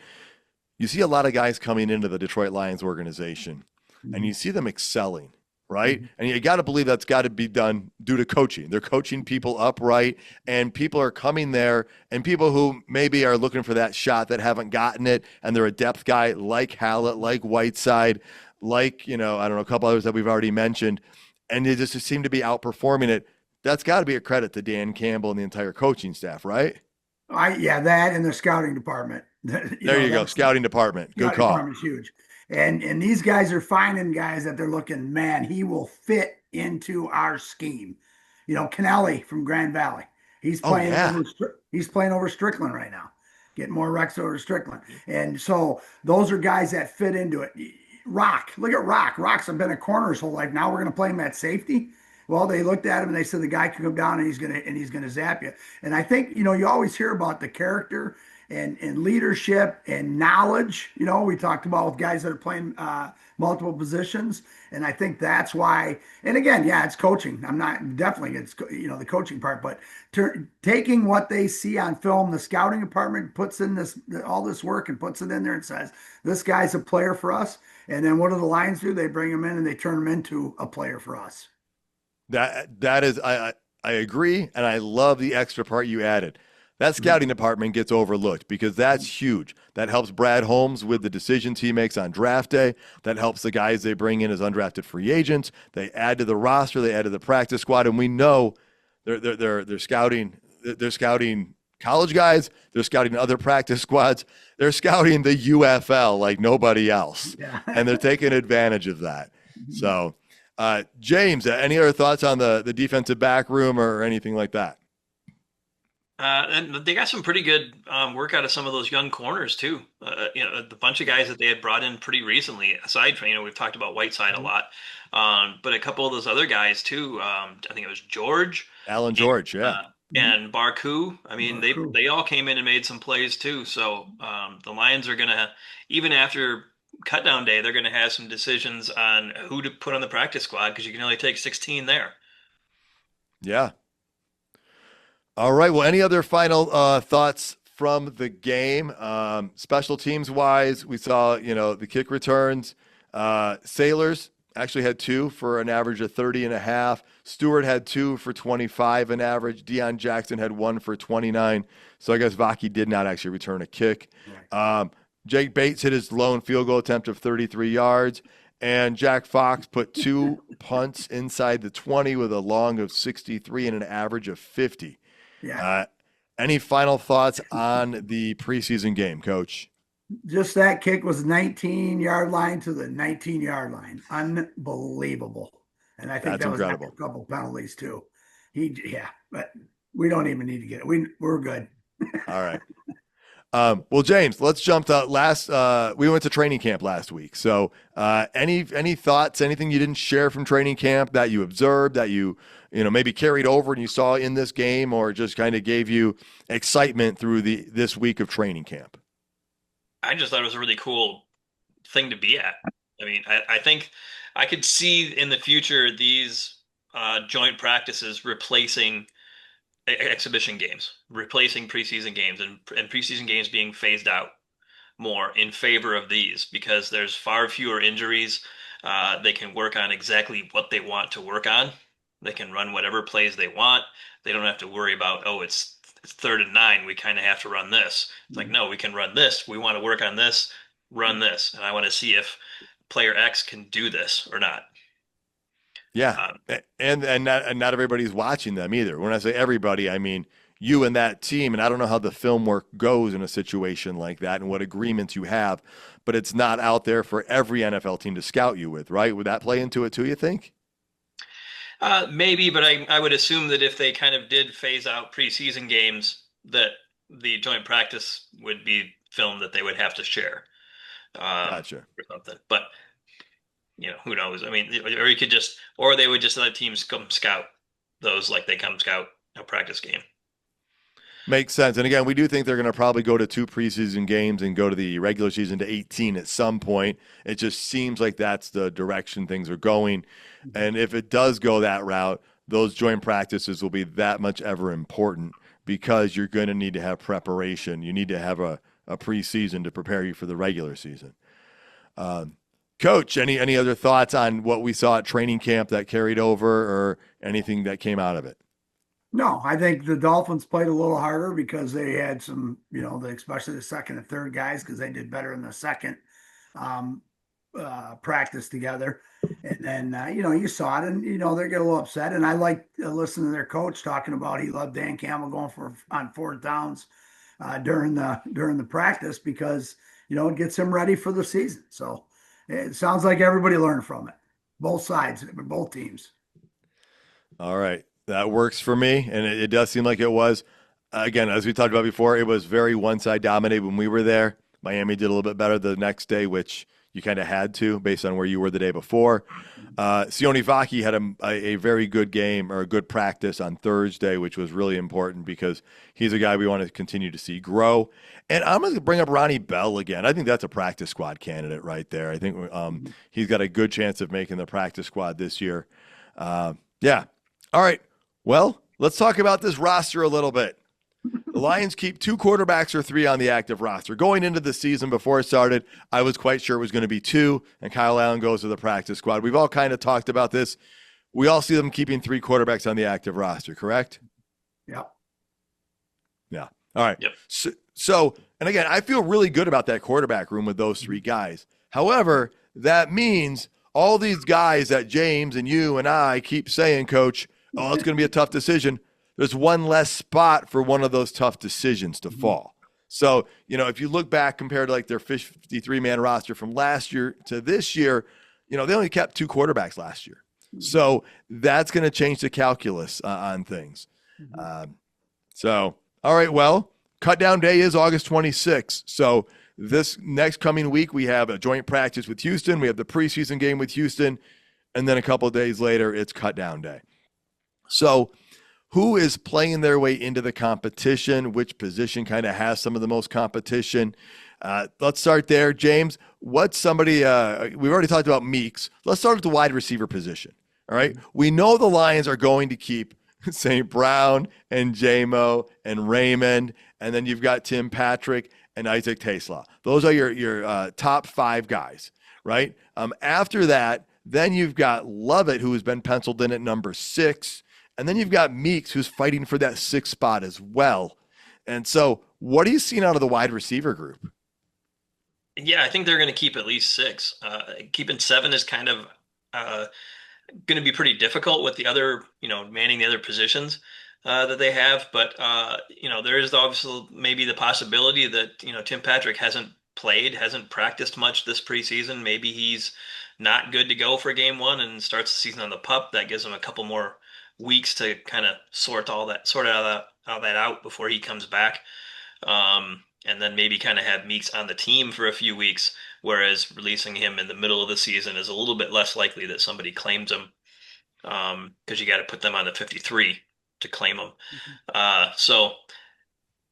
you see a lot of guys coming into the Detroit Lions organization, and you see them excelling, right? And you got to believe that's got to be done due to coaching. They're coaching people up right, and people are coming there, and people who maybe are looking for that shot that haven't gotten it, and they're a depth guy like Hallett, like Whiteside, like, I don't know, a couple others that we've already mentioned, and they just seem to be outperforming it. That's got to be a credit to Dan Campbell and the entire coaching staff, right? That and the scouting department. There you go. Scouting department. Good call. Department's huge. And these guys are finding guys that they're looking, man, he will fit into our scheme. You know, Kennelly from Grand Valley. He's Oh playing yeah. over he's playing over Strickland right now. Getting more recs over Strickland. And so those are guys that fit into it. Rock, look at Rock. Rock's been a corner his whole life. Now we're going to play him at safety. Well, they looked at him and they said the guy can come down and he's gonna zap you. And I think you always hear about the character and leadership and knowledge. We talked about with guys that are playing multiple positions, and I think that's why. And again, yeah, it's coaching. I'm not definitely it's the coaching part, but taking what they see on film, the scouting department puts in all this work and puts it in there and says this guy's a player for us. And then what do the Lions do? They bring him in and they turn him into a player for us. That is I agree, and I love the extra part you added. That scouting department gets overlooked because that's huge. That helps Brad Holmes with the decisions he makes on draft day. That helps the guys they bring in as undrafted free agents. They add to the roster. They add to the practice squad, and we know they're scouting. They're scouting college guys. They're scouting other practice squads. They're scouting the UFL like nobody else, and they're taking advantage of that. So. James, any other thoughts on the defensive back room or anything like that? And they got some pretty good work out of some of those young corners too. The bunch of guys that they had brought in pretty recently. Aside from we've talked about Whiteside a lot, but a couple of those other guys too. I think it was George, Alan George, yeah, and Barku. I mean, Barku. they all came in and made some plays too. So the Lions are gonna, even after cut down day, they're going to have some decisions on who to put on the practice squad because you can only take 16 there. Yeah. All right. Well, any other final thoughts from the game? Special teams wise, we saw, the kick returns. Sailors actually had 2 for an average of 30.5. Stewart had 2 for 25 an average. Deion Jackson had 1 for 29. So I guess Vaki did not actually return a kick. Right. Jake Bates hit his lone field goal attempt of 33 yards, and Jack Fox put 2 punts inside the 20 with a long of 63 and an average of 50. Yeah. Any final thoughts on the preseason game, Coach? Just that kick was 19-yard line to the 19-yard line. Unbelievable. And I think That's that was incredible. a couple penalties too. But we don't even need to get it. We're good. All right. Well, James, let's jump to we went to training camp last week. So, any thoughts, anything you didn't share from training camp that you observed that you maybe carried over and you saw in this game, or just kind of gave you excitement through this week of training camp? I just thought it was a really cool thing to be at. I mean, I think I could see in the future these joint practices replacing exhibition games, replacing preseason games, and preseason games being phased out more in favor of these because there's far fewer injuries. They can work on exactly what they want to work on. They can run whatever plays they want. They don't have to worry about, it's 3rd and 9. We kind of have to run this. It's like, no, we can run this. We want to work on this, run this. And I want to see if player X can do this or not. Yeah, and not everybody's watching them either. When I say everybody, I mean you and that team. And I don't know how the film work goes in a situation like that and what agreements you have, but it's not out there for every NFL team to scout you with, right? Would that play into it too, you think? Maybe, but I would assume that if they kind of did phase out preseason games, that the joint practice would be film that they would have to share. Gotcha. Or something. But who knows? I mean, or they would just let teams come scout those like they come scout a practice game. Makes sense. And again, we do think they're going to probably go to 2 preseason games and go to the regular season to 18 at some point. It just seems like that's the direction things are going. And if it does go that route, those joint practices will be that much ever important because you're going to need to have preparation. You need to have a preseason to prepare you for the regular season. Coach, any other thoughts on what we saw at training camp that carried over or anything that came out of it? No, I think the Dolphins played a little harder because they had some, especially the second and third guys, because they did better in the second practice together. And then, you saw it and, they get a little upset. And I like listening to their coach talking about he loved Dan Campbell going on 4th downs during the practice because, it gets him ready for the season. So, It sounds like everybody learned from it. Both sides, both teams. All right. That works for me. And it does seem like it was. Again, as we talked about before, it was very one side dominated when we were there. Miami did a little bit better the next day, which you kind of had to based on where you were the day before. Sione Vaki had a very good game or a good practice on Thursday, which was really important because he's a guy we want to continue to see grow. And I'm going to bring up Ronnie Bell again. I think that's a practice squad candidate right there. I think he's got a good chance of making the practice squad this year. Yeah. All right. Well, let's talk about this roster a little bit. The Lions keep 2 quarterbacks or 3 on the active roster. Going into the season before it started, I was quite sure it was going to be 2, and Kyle Allen goes to the practice squad. We've all kind of talked about this. We all see them keeping 3 quarterbacks on the active roster, correct? Yep. Yeah. All right. Yep. So, and again, I feel really good about that quarterback room with those 3 guys. However, that means all these guys that James and you and I keep saying, Coach, oh, it's going to be a tough decision. There's one less spot for one of those tough decisions to fall. So, if you look back compared to like their 53-man roster from last year to this year, they only kept 2 quarterbacks last year. So that's going to change the calculus on things. All right, well, cut down day is August 26th. So this next coming week, we have a joint practice with Houston. We have the preseason game with Houston. And then a couple of days later, it's cut down day. So who is playing their way into the competition? Which position kind of has some of the most competition? Let's start there. James, what's somebody we've already talked about Meeks. Let's start at the wide receiver position. All right. We know the Lions are going to keep St. Brown and J-Mo and Raymond, and then you've got Tim Patrick and Isaac Taslaw. Those are your top 5 guys, right? After that, then you've got Lovett, who has been penciled in at number 6. And then you've got Meeks, who's fighting for that 6th spot as well. And so what are you seeing out of the wide receiver group? Yeah, I think they're going to keep at least 6. Keeping 7 is kind of going to be pretty difficult with the other, manning the other positions that they have. But, there is obviously maybe the possibility that, Tim Patrick hasn't practiced much this preseason. Maybe he's not good to go for game 1 and starts the season on the pup. That gives him a couple more weeks to kind of sort all that out before he comes back. And then maybe kind of have Meeks on the team for a few weeks, whereas releasing him in the middle of the season is a little bit less likely that somebody claims him, because you got to put them on the 53 to claim them. So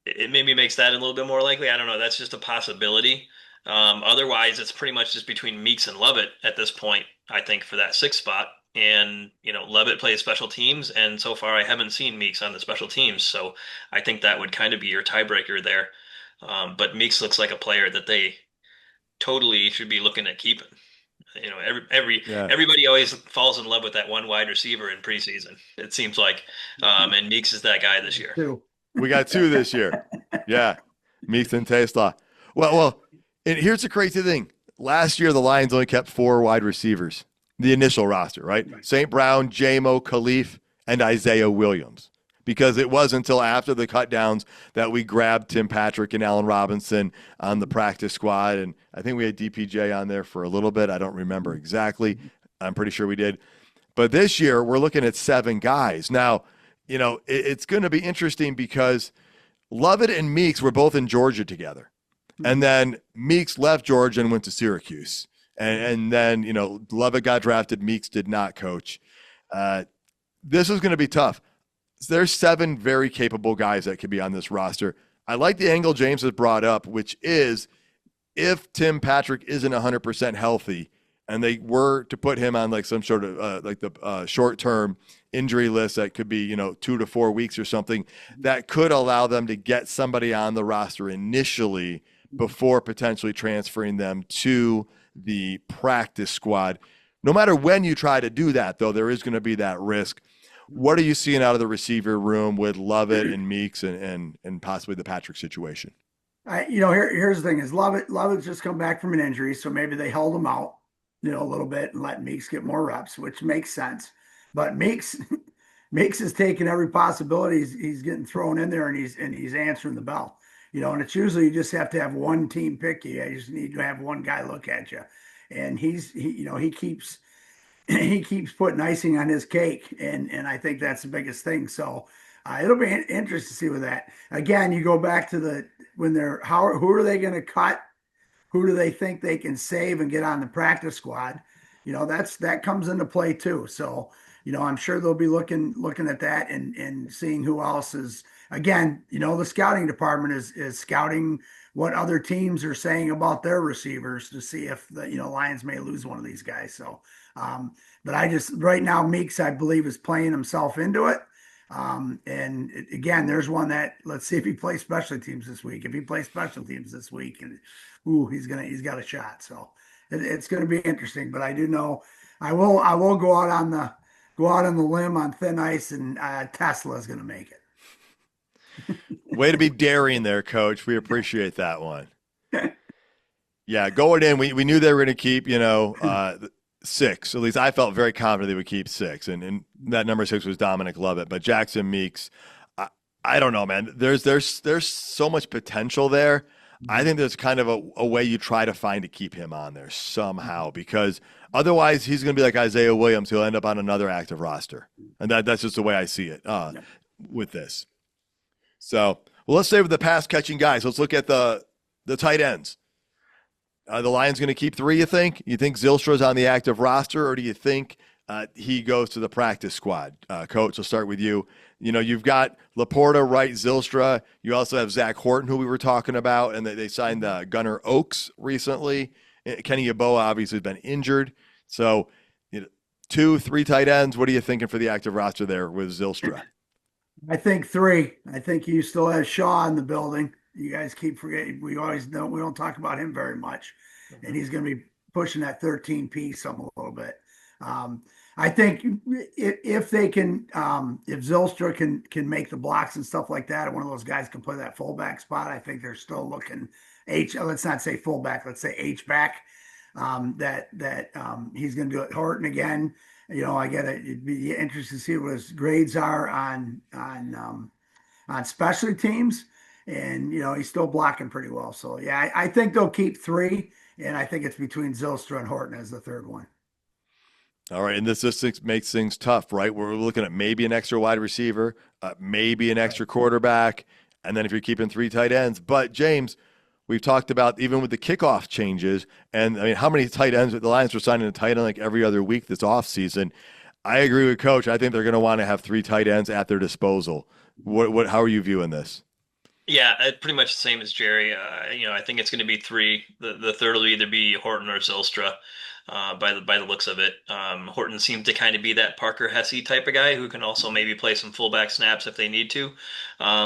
it maybe makes that a little bit more likely. I don't know. That's just a possibility. Otherwise, it's pretty much just between Meeks and Lovett at this point, I think, for that 6th spot. And, Lovett plays special teams, and so far I haven't seen Meeks on the special teams. So I think that would kind of be your tiebreaker there. But Meeks looks like a player that they totally should be looking at keeping. Everybody always falls in love with that one wide receiver in preseason, it seems like. And Meeks is that guy this year. We got 2 this year. Yeah, Meeks and Taslaw. Well, and here's the crazy thing. Last year, the Lions only kept 4 wide receivers. The initial roster, right? St. Brown, J-Mo, Khalif, and Isaiah Williams. Because it was until after the cut downs that we grabbed Tim Patrick and Allen Robinson on the practice squad. And I think we had DPJ on there for a little bit. I don't remember exactly. I'm pretty sure we did. But this year, we're looking at 7 guys. Now, it's going to be interesting because Lovett and Meeks were both in Georgia together. And then Meeks left Georgia and went to Syracuse. And then, Lovett got drafted. Meeks did not, coach. This is going to be tough. There's 7 very capable guys that could be on this roster. I like the angle James has brought up, which is if Tim Patrick isn't 100% healthy and they were to put him on like some sort of the short-term injury list that could be, 2 to 4 weeks or something, that could allow them to get somebody on the roster initially before potentially transferring them to the practice squad. No matter when you try to do that, though, there is going to be that risk. What are you seeing out of the receiver room with Lovett and Meeks and possibly the Patrick situation? Here's the thing is Lovett's just come back from an injury, so maybe they held him out, a little bit and let Meeks get more reps, which makes sense. But Meeks is taking every possibility. He's getting thrown in there and he's answering the bell. And it's usually you just have to have one team pick you. You just need to have one guy look at you. and he keeps he keeps putting icing on his cake, and I think that's the biggest thing. So it'll be interesting to see with that. Again, you go back to the when they're who are they going to cut? Who do they think they can save and get on the practice squad? That comes into play too. So I'm sure they'll be looking at that and seeing who else is. Again, the scouting department is scouting what other teams are saying about their receivers to see if the Lions may lose one of these guys. So, but I just right now Meeks I believe is playing himself into it. And again, there's one that let's see if he plays special teams this week. If he plays special teams this week, and he's got a shot. So it's gonna be interesting. But I do know I will go out on the limb on thin ice, and Tesla is gonna make it. Way to be daring there, Coach. We appreciate that one. Yeah, going in, we knew they were going to keep, 6. At least I felt very confident they would keep 6. And that number 6 was Dominic Lovett. But Jackson Meeks, I don't know, man. There's so much potential there. I think there's kind of a way you try to find to keep him on there somehow, because otherwise he's going to be like Isaiah Williams. He'll end up on another active roster. And that's just the way I see it with this. So, well, let's stay with the pass catching guys. Let's look at the tight ends. The Lions going to keep 3, you think? You think Zylstra's on the active roster, or do you think he goes to the practice squad? Coach, we'll start with you. You've got Laporta, Wright, Zylstra. You also have Zach Horton, who we were talking about, and they signed Gunnar Oaks recently. Kenny Yeboah obviously has been injured. So, 2, 3 tight ends. What are you thinking for the active roster there with Zylstra? I think 3. I think you still have Shaw in the building. You guys keep forgetting. We don't talk about him very much, and he's going to be pushing that 13 piece a little bit. I think if they can, if Zylstra can make the blocks and stuff like that, and one of those guys can play that fullback spot, I think they're still looking let's not say fullback, let's say H back. That he's going to do it. Horton again. It'd be interesting to see what his grades are on specialty teams, and he's still blocking pretty well. So yeah, I think they'll keep 3, and I think it's between Zylstra and Horton as the third one. All right, and this makes things tough, right? We're looking at maybe an extra wide receiver, maybe an extra quarterback, and then if you're keeping 3 tight ends. But James, we've talked about even with the kickoff changes, and I mean, how many tight ends? The Lions were signing a tight end like every other week this offseason. I agree with Coach. I think they're going to want to have 3 tight ends at their disposal. How are you viewing this? Yeah, pretty much the same as Jerry. I think it's going to be 3. The third will either be Horton or Zylstra. By the looks of it, Horton seemed to kind of be that Parker Hesse type of guy who can also maybe play some fullback snaps if they need to.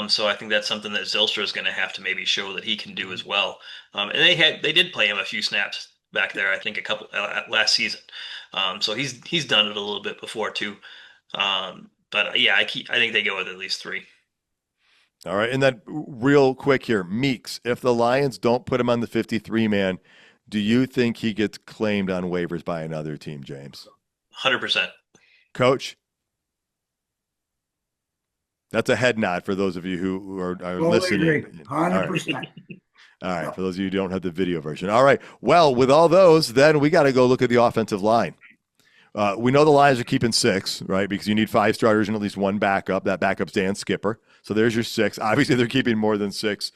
So I think that's something that Zylstra is going to have to maybe show that he can do as well. And they did play him a few snaps back there, I think a couple last season. So he's done it a little bit before too. But yeah, I think they go with at least 3. All right, and then real quick here, Meeks, if the Lions don't put him on the 53-man, do you think he gets claimed on waivers by another team, James? 100%. Coach? That's a head nod for those of you who are listening. 100%. All right, for those of you who don't have the video version. All right, well, with all those, then we got to go look at the offensive line. We know the Lions are keeping 6, right, because you need 5 starters and at least 1 backup. That backup's Dan Skipper. So there's your 6. Obviously, they're keeping more than 6.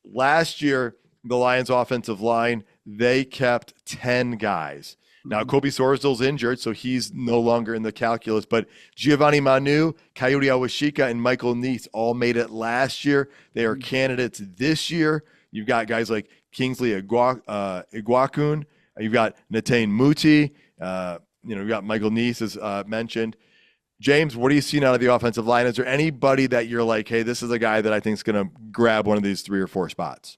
Last year, the Lions' offensive line, they kept 10 guys. Now, Kobe Sorsdal's injured, so he's no longer in the calculus. But Giovanni Manu, Coyote Awashika, and Michael Neese all made it last year. They are candidates this year. You've got guys like Kingsley Iguakun. You've got Natane Muti. You've got Michael Neese, as mentioned. James, what are you seeing out of the offensive line? Is there anybody that you're like, hey, this is a guy that I think is going to grab one of these 3 or 4 spots?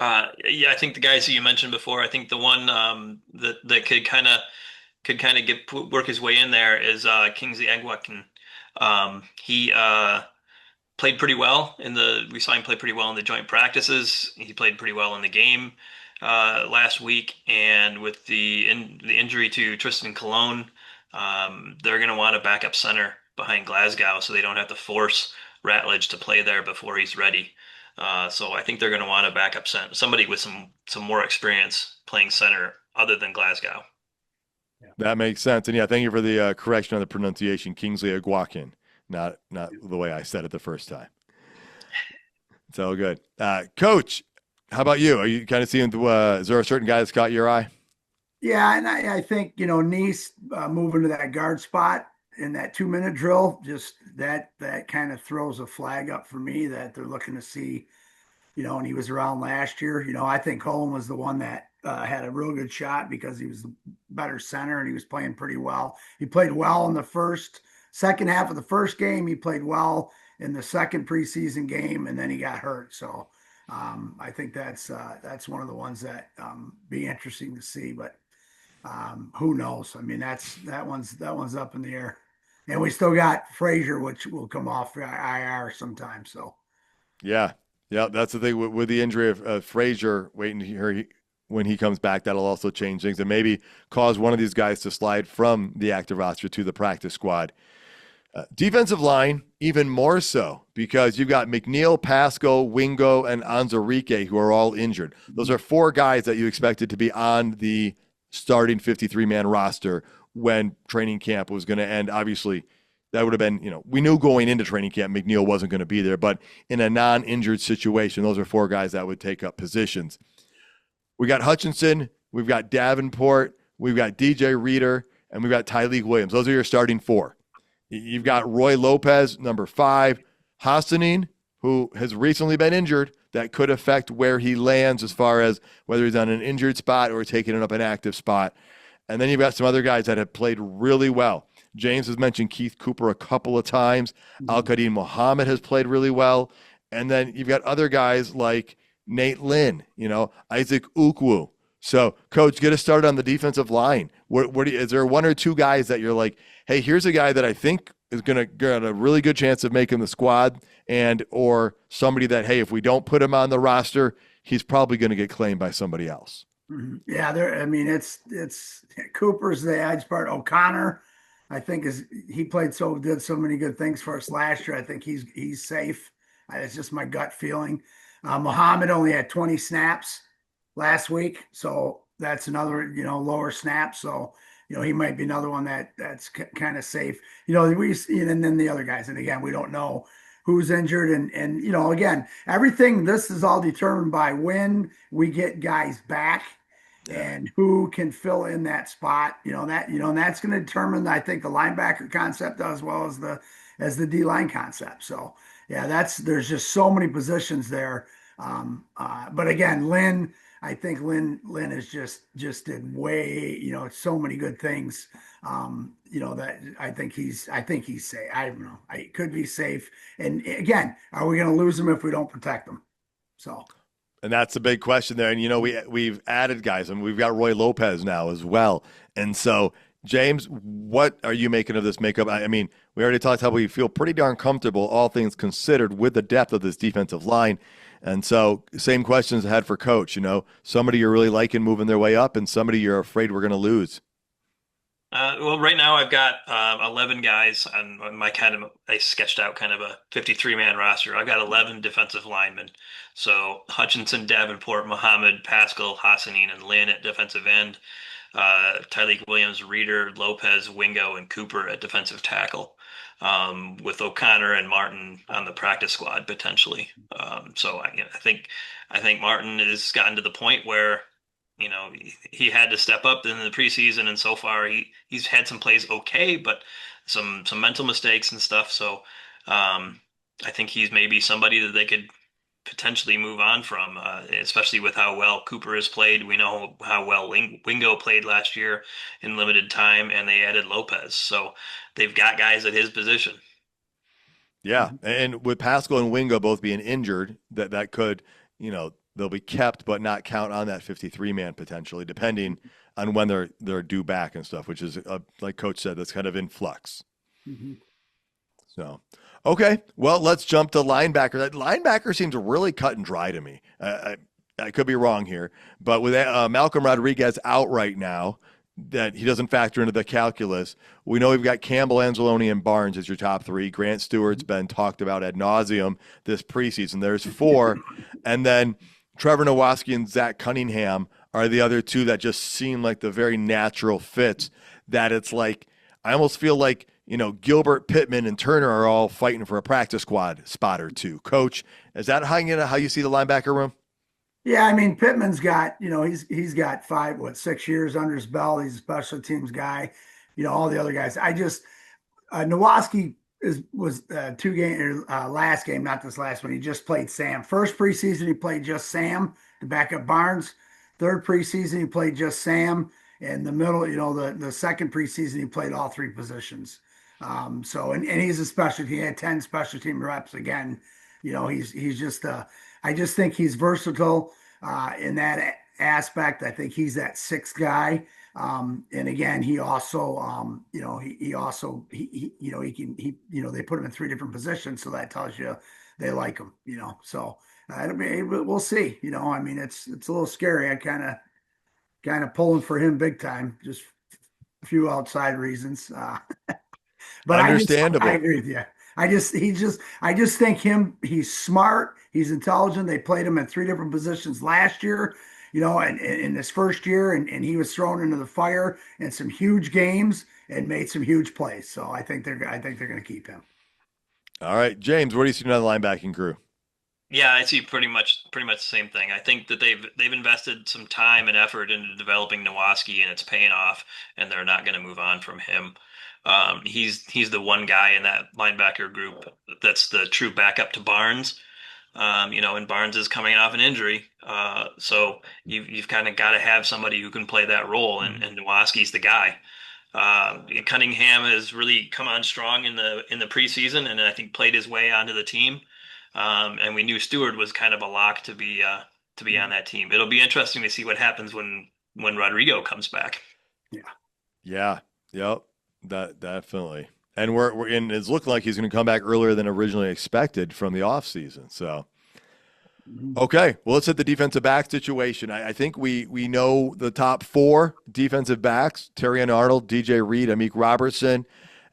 Yeah, I think the guys that you mentioned before, I think the one that could kind of work his way in there is Kingsley Iguakun. He played pretty well we saw him play pretty well in the joint practices. He played pretty well in the game last week, and with the injury to Tristan Colon, they're going to want a backup center behind Glasgow so they don't have to force Ratledge to play there before he's ready. So I think they're going to want a backup center, somebody with some more experience playing center other than Glasgow. That makes sense. And yeah, thank you for the correction on the pronunciation. Kingsley Aguakin, not the way I said it the first time. It's all good. Coach, how about you? Are you kind of seeing, is there a certain guy that's caught your eye? Yeah, and I think Nice moving to that guard spot in that 2 minute drill, just that kind of throws a flag up for me that they're looking to see. And he was around last year. I think Cohen was the one that had a real good shot because he was the better center and he was playing pretty well. He played well in the second half of the first game. He played well in the second preseason game, and then he got hurt. So I think that's one of the ones that be interesting to see. But who knows? I mean, that one's up in the air. And we still got Frazier, which will come off IR sometime. So Yeah. Yeah, that's the thing with the injury of Frazier, waiting to hear when he comes back, that'll also change things and maybe cause one of these guys to slide from the active roster to the practice squad. Defensive line, even more so, because you've got McNeil, Pascal, Wingo, and Anzarike, who are all injured. Those are 4 guys that you expected to be on the starting 53-man roster when training camp was going to end. Obviously, that would have been, we knew going into training camp McNeil wasn't going to be there, but in a non-injured situation, those are 4 guys that would take up positions. We got Hutchinson, we've got Davenport, we've got DJ Reader, and we've got Tyleek Williams. Those are your starting 4. You've got Roy Lopez, number 5, Hassanin, who has recently been injured. That could affect where he lands as far as whether he's on an injured spot or taking up an active spot. And then you've got some other guys that have played really well. James has mentioned Keith Cooper a couple of times. Al-Qadim Muhammad has played really well. And then you've got other guys like Nate Lynn, Isaac Ukwu. So, Coach, get us started on the defensive line. Is there 1 or 2 guys that you're like, hey, here's a guy that I think is going to get a really good chance of making the squad, or somebody that, hey, if we don't put him on the roster, he's probably going to get claimed by somebody else? Yeah, it's Cooper's the edge part. O'Connor, I think he did so many good things for us last year. I think he's safe. It's just my gut feeling. Muhammad only had 20 snaps last week, so that's another lower snap. So he might be another one that's kind of safe. And then the other guys, and again, we don't know who's injured, and again, everything. This is all determined by when we get guys back. And who can fill in that spot, and that's going to determine, I think, the linebacker concept as well as the D line concept. So there's just so many positions there. But again, I think Lynn is just did way, so many good things. That I think he's safe. I don't know. He could be safe. And again, are we going to lose him if we don't protect him? So. And that's the big question there. And, we've added guys, and we've got Roy Lopez now as well. And so, James, what are you making of this makeup? I mean, we already talked how we feel pretty darn comfortable, all things considered, with the depth of this defensive line. And so, same questions I had for Coach. Somebody you're really liking moving their way up and somebody you're afraid we're going to lose. Well, right now I've got 11 guys on my I sketched out kind of a 53-man roster. I've got 11 defensive linemen. So Hutchinson, Davenport, Muhammad, Pascal, Hassanin, and Lynn at defensive end. Tyleek Williams, Reader, Lopez, Wingo, and Cooper at defensive tackle. With O'Connor and Martin on the practice squad potentially. So I think Martin has gotten to the point where he had to step up in the preseason, and so far he's had some plays okay, but some mental mistakes and stuff. So I think he's maybe somebody that they could potentially move on from, especially with how well Cooper has played. We know how well Wingo played last year in limited time, and they added Lopez. So they've got guys at his position. Yeah, and with Pascal and Wingo both being injured, that could, they'll be kept but not count on that 53-man potentially, depending on when they're due back and stuff, which is, like Coach said, that's kind of in flux. Mm-hmm. So, okay, well, let's jump to linebacker. That linebacker seems really cut and dry to me. I could be wrong here, but with Malcolm Rodriguez out right now, that he doesn't factor into the calculus. We know we've got Campbell, Anzalone, and Barnes as your top 3. Grant Stewart's been talked about ad nauseum this preseason. There's 4. And then Trevor Nowaski and Zach Cunningham are the other two that just seem like the very natural fits that it's like, I almost feel like, Gilbert, Pittman, and Turner are all fighting for a practice squad spot or two. Coach, is that how you see the linebacker room? Yeah, I mean Pittman's got, he's got 6 years under his belt. He's a special teams guy. All the other guys. Nowatzki was 2 game last game, not this last one. He just played Sam. First preseason he played just Sam to back up Barnes. Third preseason he played just Sam. In the middle, the second preseason he played all three positions. And he's a special. He had 10 special team reps again. He's just I just think he's versatile in that aspect. I think he's that sixth guy. And again, he also, they put him in three different positions. So that tells you they like him, so we'll see, it's a little scary. I kind of pulling for him big time, just a few outside reasons. But Understandable. I agree with you. I just think he's smart. He's intelligent. They played him in three different positions last year, and in his first year, and he was thrown into the fire in some huge games and made some huge plays. So I think they're going to keep him. All right, James, what do you see on the linebacking crew? Yeah, I see pretty much the same thing. I think that they've invested some time and effort into developing Nowatzki, and it's paying off, and they're not going to move on from him. He's the one guy in that linebacker group that's the true backup to Barnes. And Barnes is coming off an injury, so you've kind of got to have somebody who can play that role, and Nowatzki's the guy. Cunningham has really come on strong in the preseason, and I think played his way onto the team. And we knew Stewart was kind of a lock to be on that team. It'll be interesting to see what happens when Rodrigo comes back. Yeah. Yep. That definitely. And we're in. It's looking like he's going to come back earlier than originally expected from the offseason. So, okay. Well, let's hit the defensive back situation. I think we know the top four defensive backs: Terrion Arnold, DJ Reed, Amik Robertson,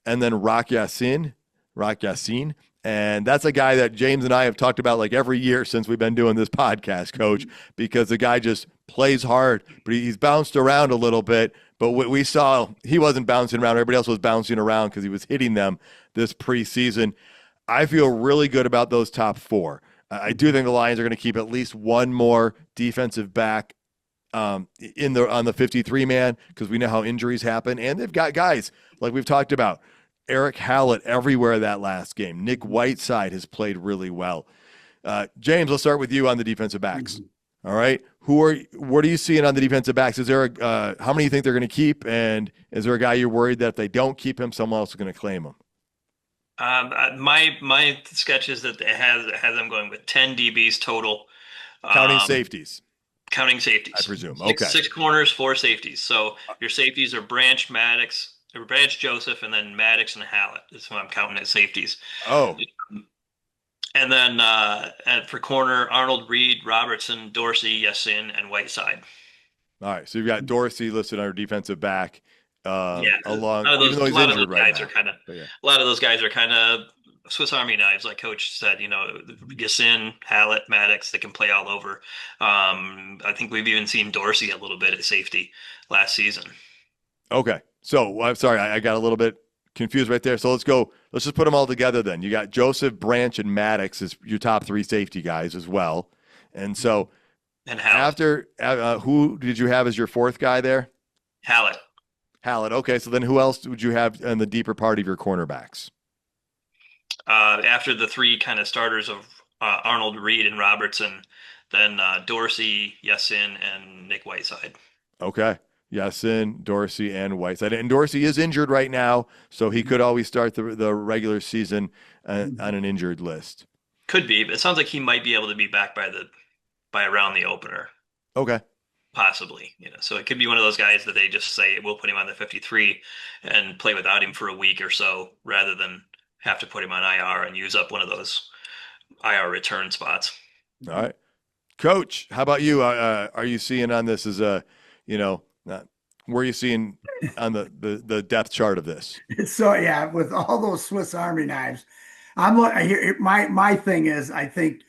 and then Rock Yassin. And that's a guy that James and I have talked about like every year since we've been doing this podcast, Coach, because the guy just plays hard, but he's bounced around a little bit. But what we saw, he wasn't bouncing around. Everybody else was bouncing around because he was hitting them this preseason. I feel really good about those top four. I do think the Lions are going to keep at least one more defensive back on the 53-man because we know how injuries happen. And they've got guys like we've talked about. Eric Hallett everywhere that last game. Nick Whiteside has played really well. James, let's start with you on the defensive backs. All right. What are you seeing on the defensive backs? Is there how many you think they're going to keep? And is there a guy you're worried that if they don't keep him, someone else is going to claim him? My sketch is that it has them going with 10 DBs total. Counting safeties. Counting safeties. I presume. Okay. Six corners, 4 safeties. So your safeties are Branch, Joseph, and then Maddox and Hallett. That's what I'm counting as safeties. Oh. And then for corner, Arnold, Reed, Robertson, Dorsey, Yassin, and Whiteside. All right. So you've got Dorsey listed under defensive back. Along, a lot of those guys are kind of Swiss Army knives, like Coach said. Yassin, Hallett, Maddox, they can play all over. I think we've even seen Dorsey a little bit at safety last season. Okay. So I'm sorry, I got a little bit confused right there. So let's just put them all together then. You got Joseph, Branch, and Maddox as your top 3 safety guys as well. And so after who did you have as your 4th guy there? Hallett. Okay. So then who else would you have in the deeper part of your cornerbacks? After the 3 kind of starters of Arnold, Reed, and Robertson, then Dorsey, Yassin, and Nick Whiteside. Okay. Yassin, Dorsey, and Whiteside. And Dorsey is injured right now, so he could always start the regular season on an injured list. Could be, but it sounds like he might be able to be back by around the opener. Okay. Possibly. So it could be one of those guys that they just say, we'll put him on the 53 and play without him for a week or so, rather than have to put him on IR and use up one of those IR return spots. All right. Coach, how about you? Are you seeing on this as where are you seeing on the depth chart of this? So yeah, with all those Swiss Army knives, my thing is I think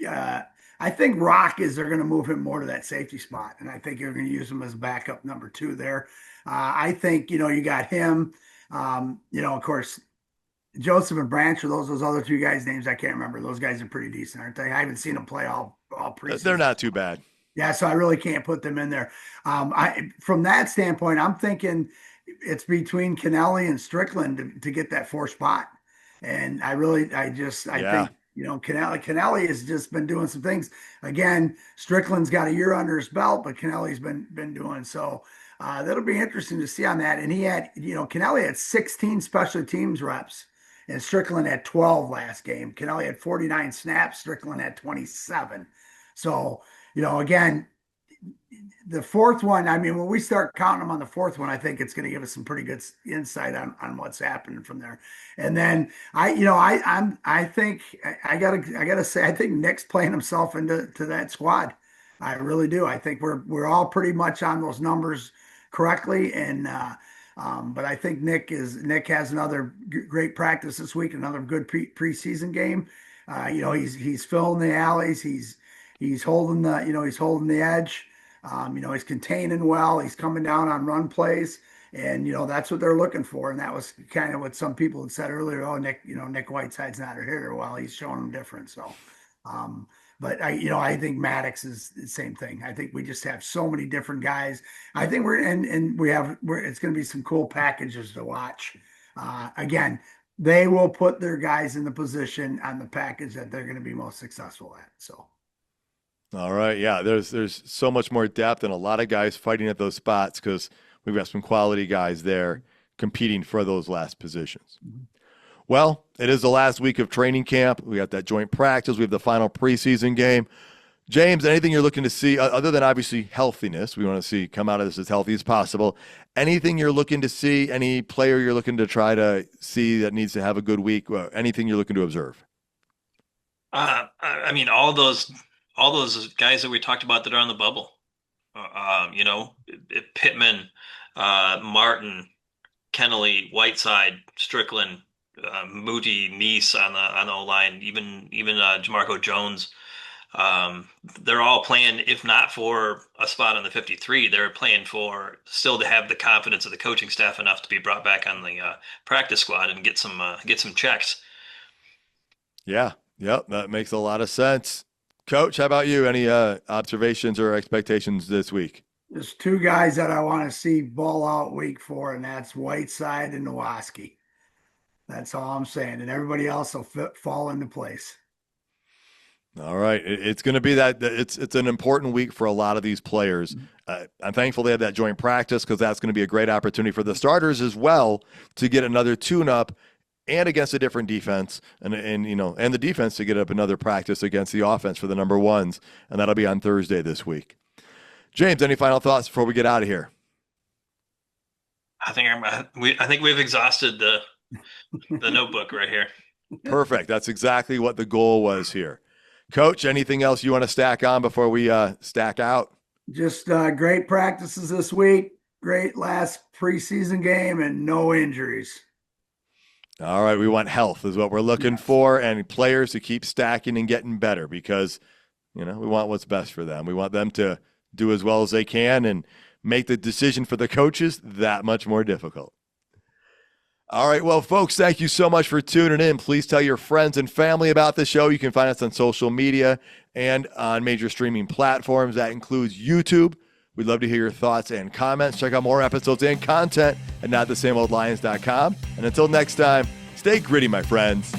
I think Rock is they're going to move him more to that safety spot, and I think they're going to use him as backup number 2 there. I think you got him. Of course, Joseph and Branch are those other 2 guys' names I can't remember. Those guys are pretty decent, aren't they? I haven't seen them play all preseason. They're not too bad. Yeah, so I really can't put them in there. From that standpoint, I'm thinking it's between Kennelly and Strickland to get that 4th spot. And I think, Kennelly has just been doing some things. Again, Strickland's got a year under his belt, but Kennelly's been doing so. That'll be interesting to see on that. And he had, Kennelly had 16 special teams reps, and Strickland had 12 last game. Kennelly had 49 snaps. Strickland had 27. So, again, the 4th one, I mean, when we start counting them on the 4th one, I think it's going to give us some pretty good insight on what's happening from there. And then I gotta say, I think Nick's playing himself into that squad. I really do. I think we're all pretty much on those numbers correctly. And but I think Nick has another great practice this week, another good preseason game. He's filling the alleys. He's holding the edge. He's containing well. He's coming down on run plays, and that's what they're looking for. And that was kind of what some people had said earlier. Oh, Nick Whiteside's not a hitter. Well, he's showing them different. So, but I think Maddox is the same thing. I think we just have so many different guys. I think it's going to be some cool packages to watch. Again, they will put their guys in the position on the package that they're going to be most successful at. So. All right, yeah, there's so much more depth and a lot of guys fighting at those spots because we've got some quality guys there competing for those last positions. Mm-hmm. Well, it is the last week of training camp. We got that joint practice. We have the final preseason game. James, anything you're looking to see other than obviously healthiness? We want to see come out of this as healthy as possible. Anything you're looking to see? Any player you're looking to try to see that needs to have a good week? Anything you're looking to observe? I mean, all those guys that we talked about that are on the bubble, Pittman, Martin, Kennelly, Whiteside, Strickland, Moody, Meese on the O-line, even Jamarco Jones. They're all playing, if not for a spot on the 53, they're playing for still to have the confidence of the coaching staff enough to be brought back on the practice squad and get some checks. Yeah, yep, that makes a lot of sense. Coach, how about you? Any observations or expectations this week? There's 2 guys that I want to see ball out week 4, and that's Whiteside and Nowaski. That's all I'm saying. And everybody else will fall into place. All right. It's going to be that it's an important week for a lot of these players. I'm thankful they have that joint practice because that's going to be a great opportunity for the starters as well to get another tune-up and against a different defense, and the defense to get up another practice against the offense for the number ones, and that'll be on Thursday this week. James, any final thoughts before we get out of here? I think we've exhausted the notebook right here. Perfect. That's exactly what the goal was here. Coach, anything else you want to stack on before we stack out? Just great practices this week, great last preseason game, and no injuries. All right, we want health is what we're looking for, and players to keep stacking and getting better because, we want what's best for them. We want them to do as well as they can and make the decision for the coaches that much more difficult. All right, well, folks, thank you so much for tuning in. Please tell your friends and family about the show. You can find us on social media and on major streaming platforms. That includes YouTube. We'd love to hear your thoughts and comments. Check out more episodes and content at notthesameoldlions.com. And until next time, stay gritty, my friends.